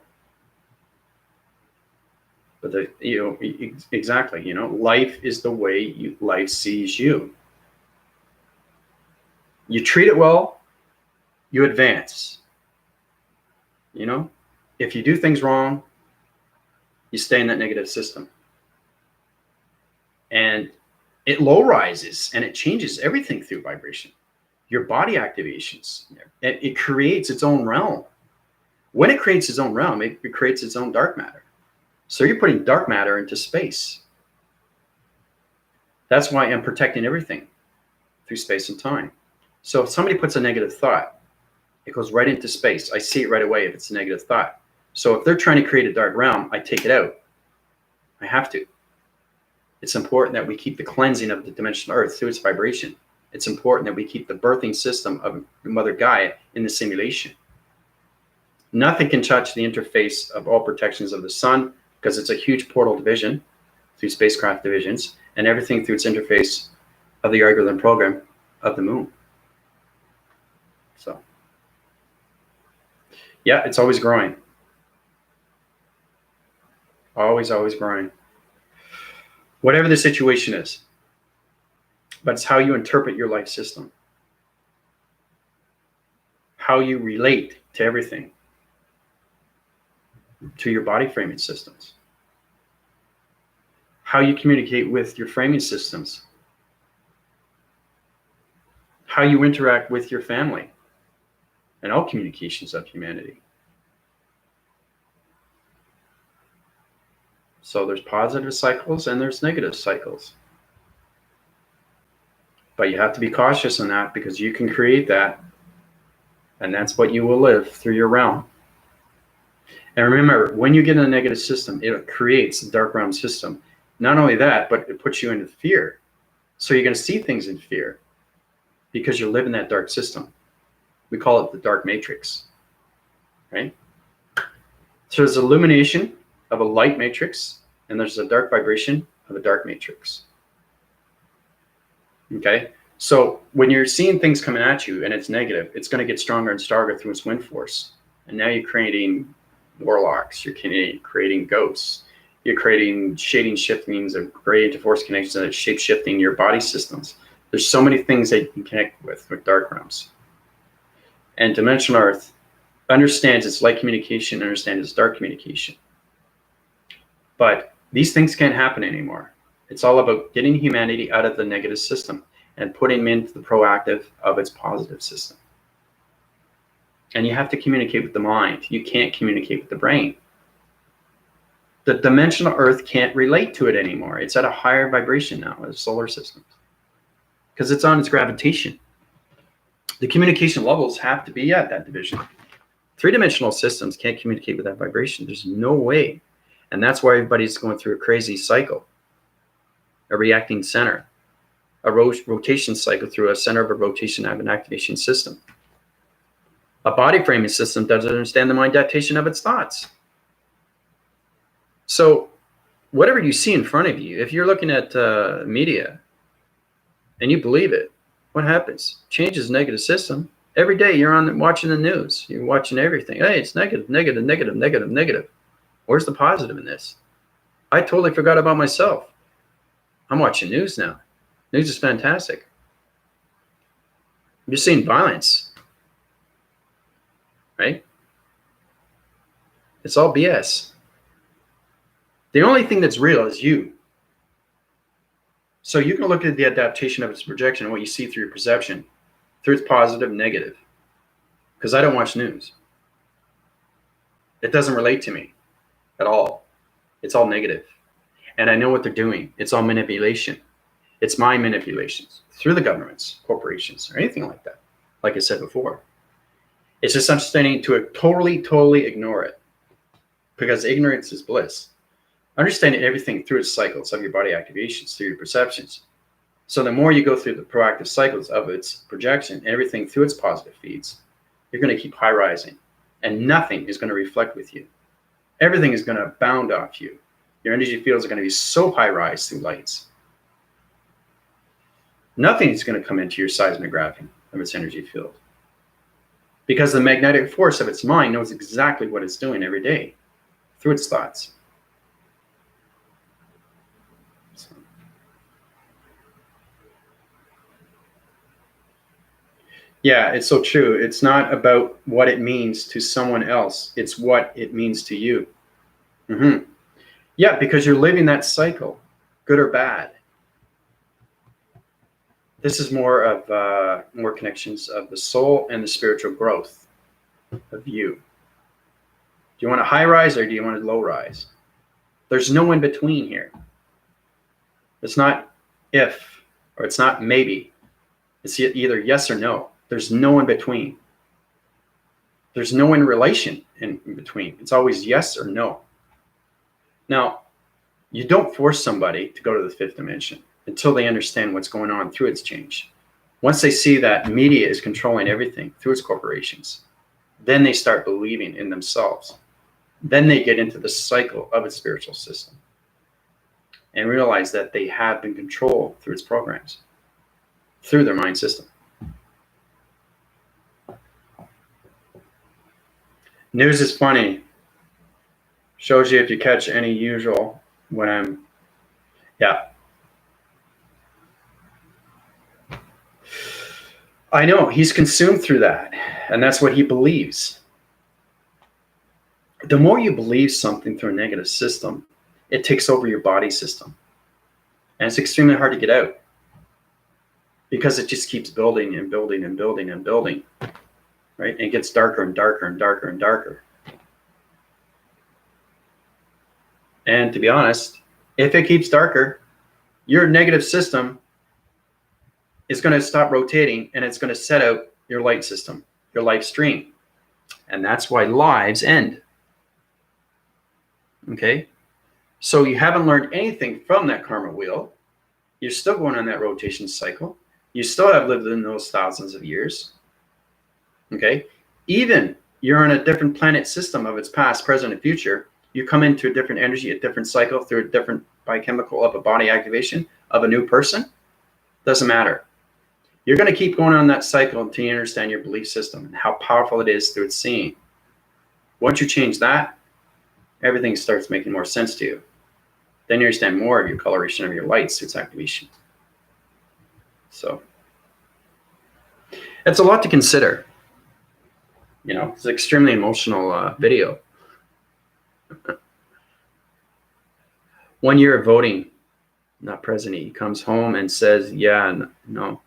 but exactly, life is the way life sees you. You treat it well, you advance. If you do things wrong, you stay in that negative system. And it low rises and it changes everything through vibration. Your body activations, it creates its own realm. When it creates its own realm, it creates its own dark matter. So you're putting dark matter into space. That's why I'm protecting everything through space and time. So if somebody puts a negative thought, it goes right into space. I see it right away if it's a negative thought. So if they're trying to create a dark realm, I take it out. I have to. It's important that we keep the cleansing of the dimensional earth through its vibration. It's important that we keep the birthing system of Mother Gaia in the simulation. Nothing can touch the interface of all protections of the sun, because it's a huge portal division through spacecraft divisions, and everything through its interface of the algorithm program of the moon. So, yeah, it's always growing. Always, always growing. Whatever the situation is. But it's how you interpret your life system. How you relate to everything. To your body framing systems. How you communicate with your framing systems. How you interact with your family. And all communications of humanity. So there's positive cycles and there's negative cycles. But you have to be cautious in that, because you can create that. And that's what you will live through your realm. And remember, when you get in a negative system, it creates a dark realm system. Not only that, but it puts you into fear. So you're going to see things in fear, because you're living that dark system. We call it the dark matrix. Right? So there's illumination of a light matrix, and there's a dark vibration of a dark matrix. Okay? So when you're seeing things coming at you and it's negative, it's going to get stronger and stronger through its wind force. And now you're creating warlocks, you're creating ghosts, you're creating shading shiftings of gray to force connections that are shape-shifting your body systems. There's so many things that you can connect with dark realms. And Dimensional Earth understands its light communication, understands its dark communication. But these things can't happen anymore. It's all about getting humanity out of the negative system and putting them into the proactive of its positive system. And you have to communicate with the mind. You can't communicate with the brain. The dimensional Earth can't relate to it anymore. It's at a higher vibration now as solar systems, because it's on its gravitation. The communication levels have to be at that division. Three-dimensional systems can't communicate with that vibration. There's no way. And that's why everybody's going through a crazy cycle, a reacting center, a rotation cycle through a center of a rotation of an activation system. A body framing system doesn't understand the mind adaptation of its thoughts. So whatever you see in front of you, if you're looking at media and you believe it, what happens? Changes negative system. Every day you're on watching the news. You're watching everything. Hey, it's negative, negative, negative, negative, negative. Where's the positive in this? I totally forgot about myself. I'm watching news now. News is fantastic. You're seeing violence. right? It's all BS. The only thing that's real is you. So you can look at the adaptation of its projection and what you see through your perception, through its positive and negative. Because I don't watch news. It doesn't relate to me at all. It's all negative. And I know what they're doing. It's all manipulation. It's my manipulations through the governments, corporations, or anything like that. Like I said before. It's just understanding to totally ignore it. Because ignorance is bliss. Understanding everything through its cycles of your body activations, through your perceptions. So the more you go through the proactive cycles of its projection, everything through its positive feeds, you're going to keep high rising. And nothing is going to reflect with you. Everything is going to bound off you. Your energy fields are going to be so high rise through lights. Nothing is going to come into your seismography of its energy field. Because the magnetic force of its mind knows exactly what it's doing every day through its thoughts. Yeah, it's so true. It's not about what it means to someone else. It's what it means to you. Mm-hmm. Yeah, because you're living that cycle, good or bad. This is more of more connections of the soul and the spiritual growth of you. Do you want a high rise or do you want a low rise? There's no in between here. It's not if or it's not maybe. It's either yes or no. There's no in between. There's no in relation in between. It's always yes or no. Now, you don't force somebody to go to the fifth dimension until they understand what's going on through its change. Once they see that media is controlling everything through its corporations, then they start believing in themselves. Then they get into the cycle of its spiritual system and realize that they have been controlled through its programs, through their mind system. News is funny. Shows you if you catch any usual when I'm, yeah. I know, he's consumed through that, and that's what he believes. The more you believe something through a negative system, it takes over your body system. And it's extremely hard to get out because it just keeps building and building and building and building, right? And it gets darker and darker and darker and darker. And to be honest, if it keeps darker, your negative system is going to stop rotating and it's going to set out your light system, your life stream. And that's why lives end. Okay? So you haven't learned anything from that karma wheel. You're still going on that rotation cycle. You still have lived in those thousands of years. Okay? Even you're on a different planet system of its past, present, and future. You come into a different energy, a different cycle through a different biochemical of a body activation of a new person. Doesn't matter. You're going to keep going on that cycle until you understand your belief system and how powerful it is through its seeing. Once you change that, everything starts making more sense to you. Then you understand more of your coloration of your lights through its activation. So it's a lot to consider. You know, it's an extremely emotional video. 1 year of voting, not president, he comes home and says, yeah, no.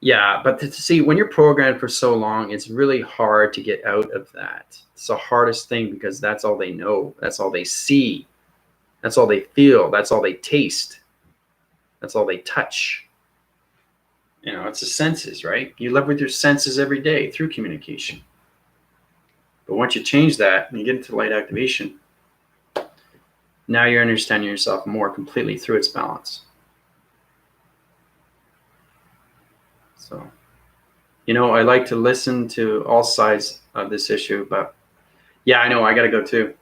Yeah, but to see, when you're programmed for so long, it's really hard to get out of that. It's the hardest thing because that's all they know. That's all they see. That's all they feel. That's all they taste. That's all they touch. You know, it's the senses, right? You live with your senses every day through communication. But once you change that and you get into light activation, now you're understanding yourself more completely through its balance. So, you know, I like to listen to all sides of this issue, but yeah, I know, I got to go too.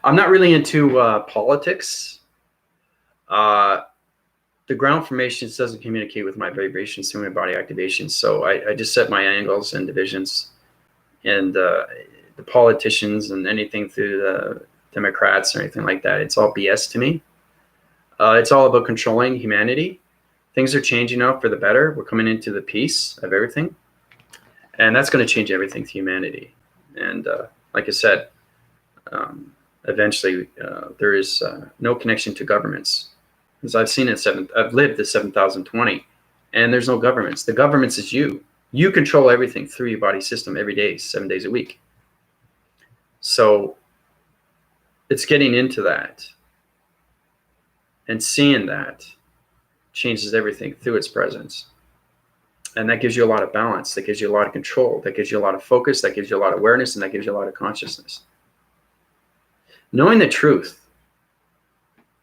I'm not really into politics. The ground formations doesn't communicate with my vibrations through my body activations. So I just set my angles and divisions, and the politicians and anything through the Democrats or anything like that, it's all BS to me. It's all about controlling humanity. Things are changing now for the better. We're coming into the peace of everything. And that's going to change everything to humanity. And like I said, eventually there is no connection to governments. Because I've lived the 7020, and there's no governments. The governments is you. You control everything through your body system every day, 7 days a week. So it's getting into that and seeing that changes everything through its presence. And that gives you a lot of balance. That gives you a lot of control. That gives you a lot of focus. That gives you a lot of awareness. And that gives you a lot of consciousness. Knowing the truth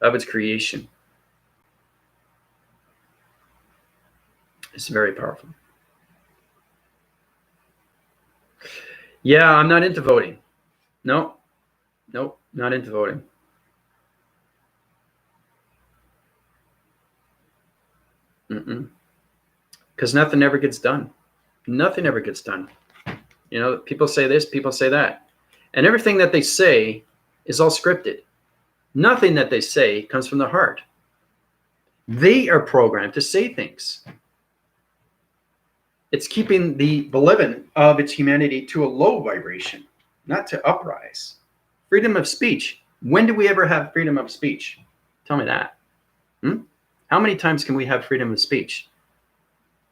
of its creation is very powerful. Yeah, I'm not into voting. Nope, not into voting. Because nothing ever gets done. Nothing ever gets done. You know, people say this, people say that. And everything that they say is all scripted. Nothing that they say comes from the heart. They are programmed to say things. It's keeping the beloved of its humanity to a low vibration, not to uprise. Freedom of speech. When do we ever have freedom of speech? Tell me that. How many times can we have freedom of speech?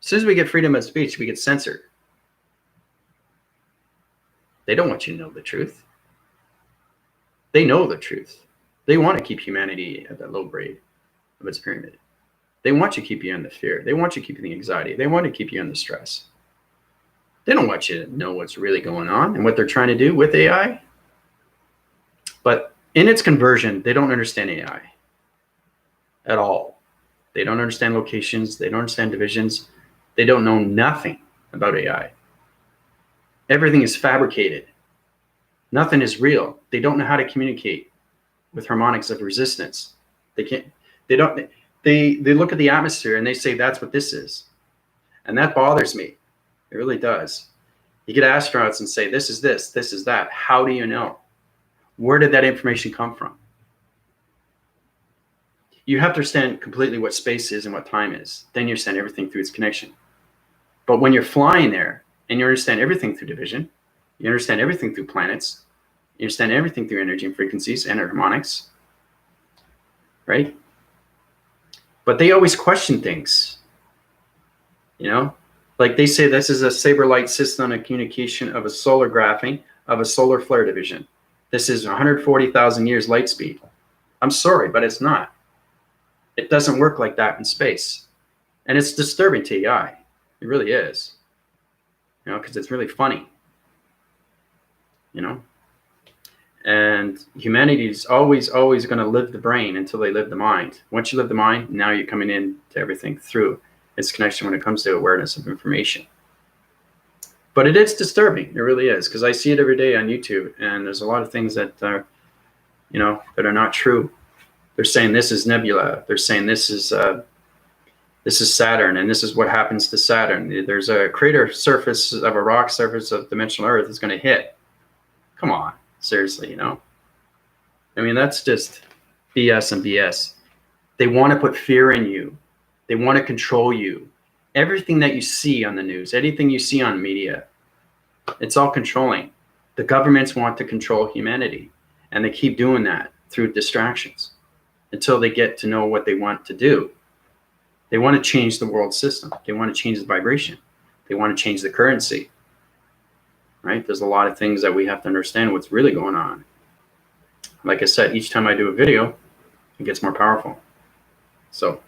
As soon as we get freedom of speech, we get censored. They don't want you to know the truth. They know the truth. They want to keep humanity at that low grade of its pyramid. They want you to keep you in the fear. They want you to keep you in the anxiety. They want to keep you in the stress. They don't want you to know what's really going on and what they're trying to do with AI. But in its conversion, they don't understand AI at all. They don't understand locations. They don't understand divisions. They don't know nothing about AI. Everything is fabricated. Nothing is real. They don't know how to communicate with harmonics of resistance. They can't. They don't. They look at the atmosphere and they say that's what this is, and that bothers me. It really does. You get astronauts and say this is this, this is that. How do you know? Where did that information come from? You have to understand completely what space is and what time is. Then you understand everything through its connection. But when you're flying there and you understand everything through division, you understand everything through planets, you understand everything through energy and frequencies and harmonics, right? But they always question things, you know? Like they say this is a saber light system of communication of a solar graphing of a solar flare division. This is 140,000 years light speed. I'm sorry, but it's not. It doesn't work like that in space. And it's disturbing to AI. It really is. You know, because it's really funny. You know? And humanity is always going to live the brain until they live the mind. Once you live the mind, now you're coming in to everything through its connection when it comes to awareness of information. But it is disturbing. It really is. Because I see it every day on YouTube. And there's a lot of things that are, you know, that are not true. They're saying this is nebula. They're saying this is Saturn, and this is what happens to Saturn. There's a crater surface of a rock surface of dimensional Earth is going to hit. Come on, seriously, you know? I mean, that's just BS and BS. They want to put fear in you. They want to control you. Everything that you see on the news, anything you see on media, it's all controlling. The governments want to control humanity, and they keep doing that through distractions until they get to know what they want to do. They want to change the world system. They want to change the vibration. They want to change the currency, right? There's a lot of things that we have to understand what's really going on. Like I said, each time I do a video, it gets more powerful. So,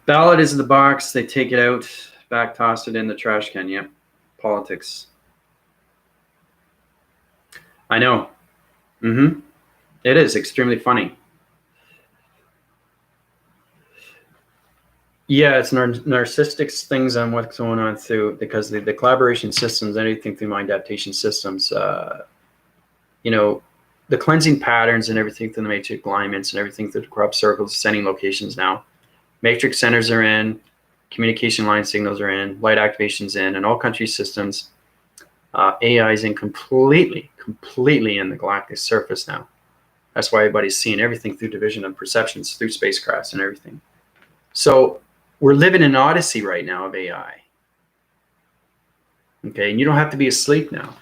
ballot is in the box. They take it out, back toss it in the trash can. Yep, politics. I know. It is extremely funny. Yeah, it's narcissistic things on what's going on through, because the collaboration systems, anything through mind adaptation systems, you know, the cleansing patterns and everything through the matrix alignments and everything through the corrupt circles, sending locations now. Matrix centers are in, communication line signals are in, light activations in, and all country systems. AI is in completely in the galactic surface now. That's why everybody's seeing everything through division of perceptions, through spacecrafts and everything. So we're living in an odyssey right now of AI. Okay, and you don't have to be asleep now.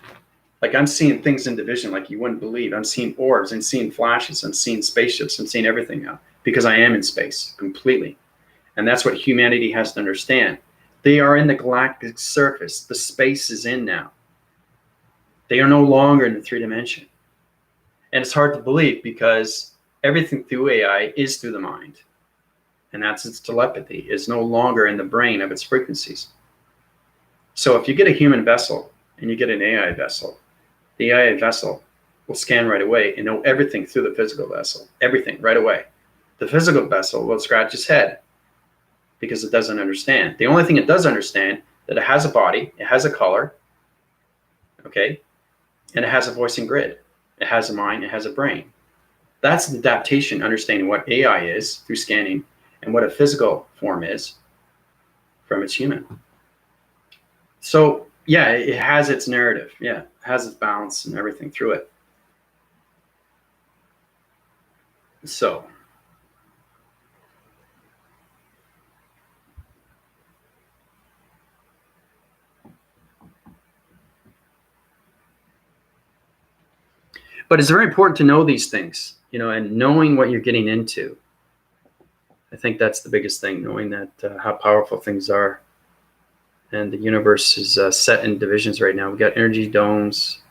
Like, I'm seeing things in division like you wouldn't believe. I'm seeing orbs, I'm seeing flashes, I'm seeing spaceships, I'm seeing everything now because I am in space completely. And that's what humanity has to understand. They are in the galactic surface. The space is in now. They are no longer in the 3-dimension. And it's hard to believe because everything through AI is through the mind. And that's its telepathy. It's no longer in the brain of its frequencies. So if you get a human vessel and you get an AI vessel, the AI vessel will scan right away and know everything through the physical vessel. Everything right away. The physical vessel will scratch its head because it doesn't understand. The only thing it does understand that it has a body, it has a color, okay, and it has a voice and grid. It has a mind, it has a brain. That's the adaptation, understanding what AI is through scanning and what a physical form is from its human. So yeah, it has its narrative. Yeah, it has its balance and everything through it. So but it's very important to know these things, you know, and knowing what you're getting into. I think that's the biggest thing, knowing that how powerful things are. And the universe is set in divisions right now. We got energy domes,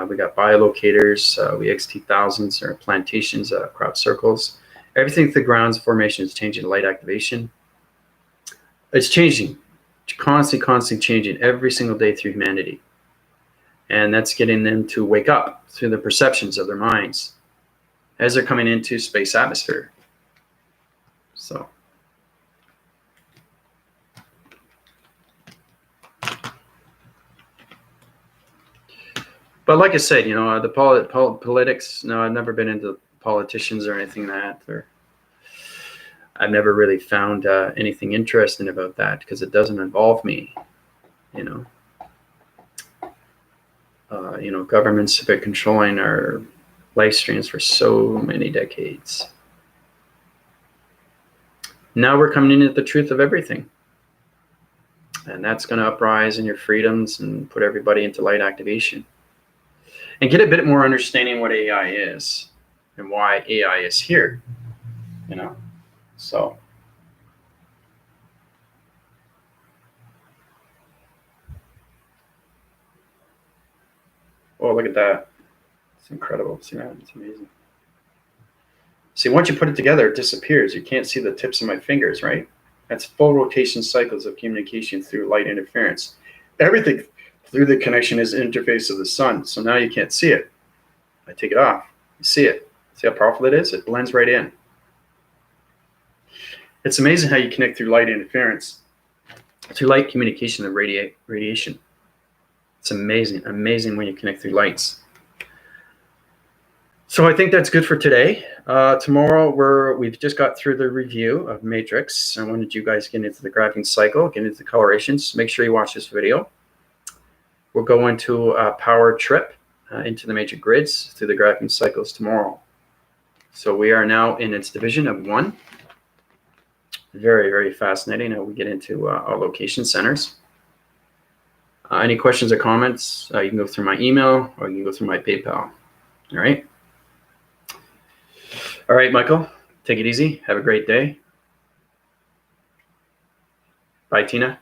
we got biolocators, we XT1000s or plantations, crop circles. Everything through the ground's formation is changing. Light activation. It's changing, constantly changing every single day through humanity. And that's getting them to wake up through the perceptions of their minds as they're coming into space atmosphere. So. But like I said, you know, the politics, no, I've never been into politicians or anything like that, or I've never really found anything interesting about that because it doesn't involve me, you know. You know, governments have been controlling our live streams for so many decades. Now we're coming into the truth of everything. And that's going to uprise in your freedoms and put everybody into light activation. And get a bit more understanding what AI is and why AI is here, you know. So. Oh, look at that. It's incredible. See that? It's amazing. See, once you put it together, it disappears. You can't see the tips of my fingers, right? That's full rotation cycles of communication through light interference. Everything through the connection is interface of the sun. So now you can't see it. I take it off. You see it. See how powerful it is? It blends right in. It's amazing how you connect through light interference, through light communication and radiation. It's amazing, amazing when you connect through lights. So I think that's good for today. Tomorrow we've just got through the review of Matrix. I wanted you guys to get into the graphing cycle, get into the colorations. Make sure you watch this video. We'll go into a power trip into the major grids through the graphing cycles tomorrow. So we are now in its division of 1. Very, very fascinating how we get into our location centers. Any questions or comments, you can go through my email or you can go through my PayPal. All right. All right, Michael, take it easy. Have a great day. Bye, Tina.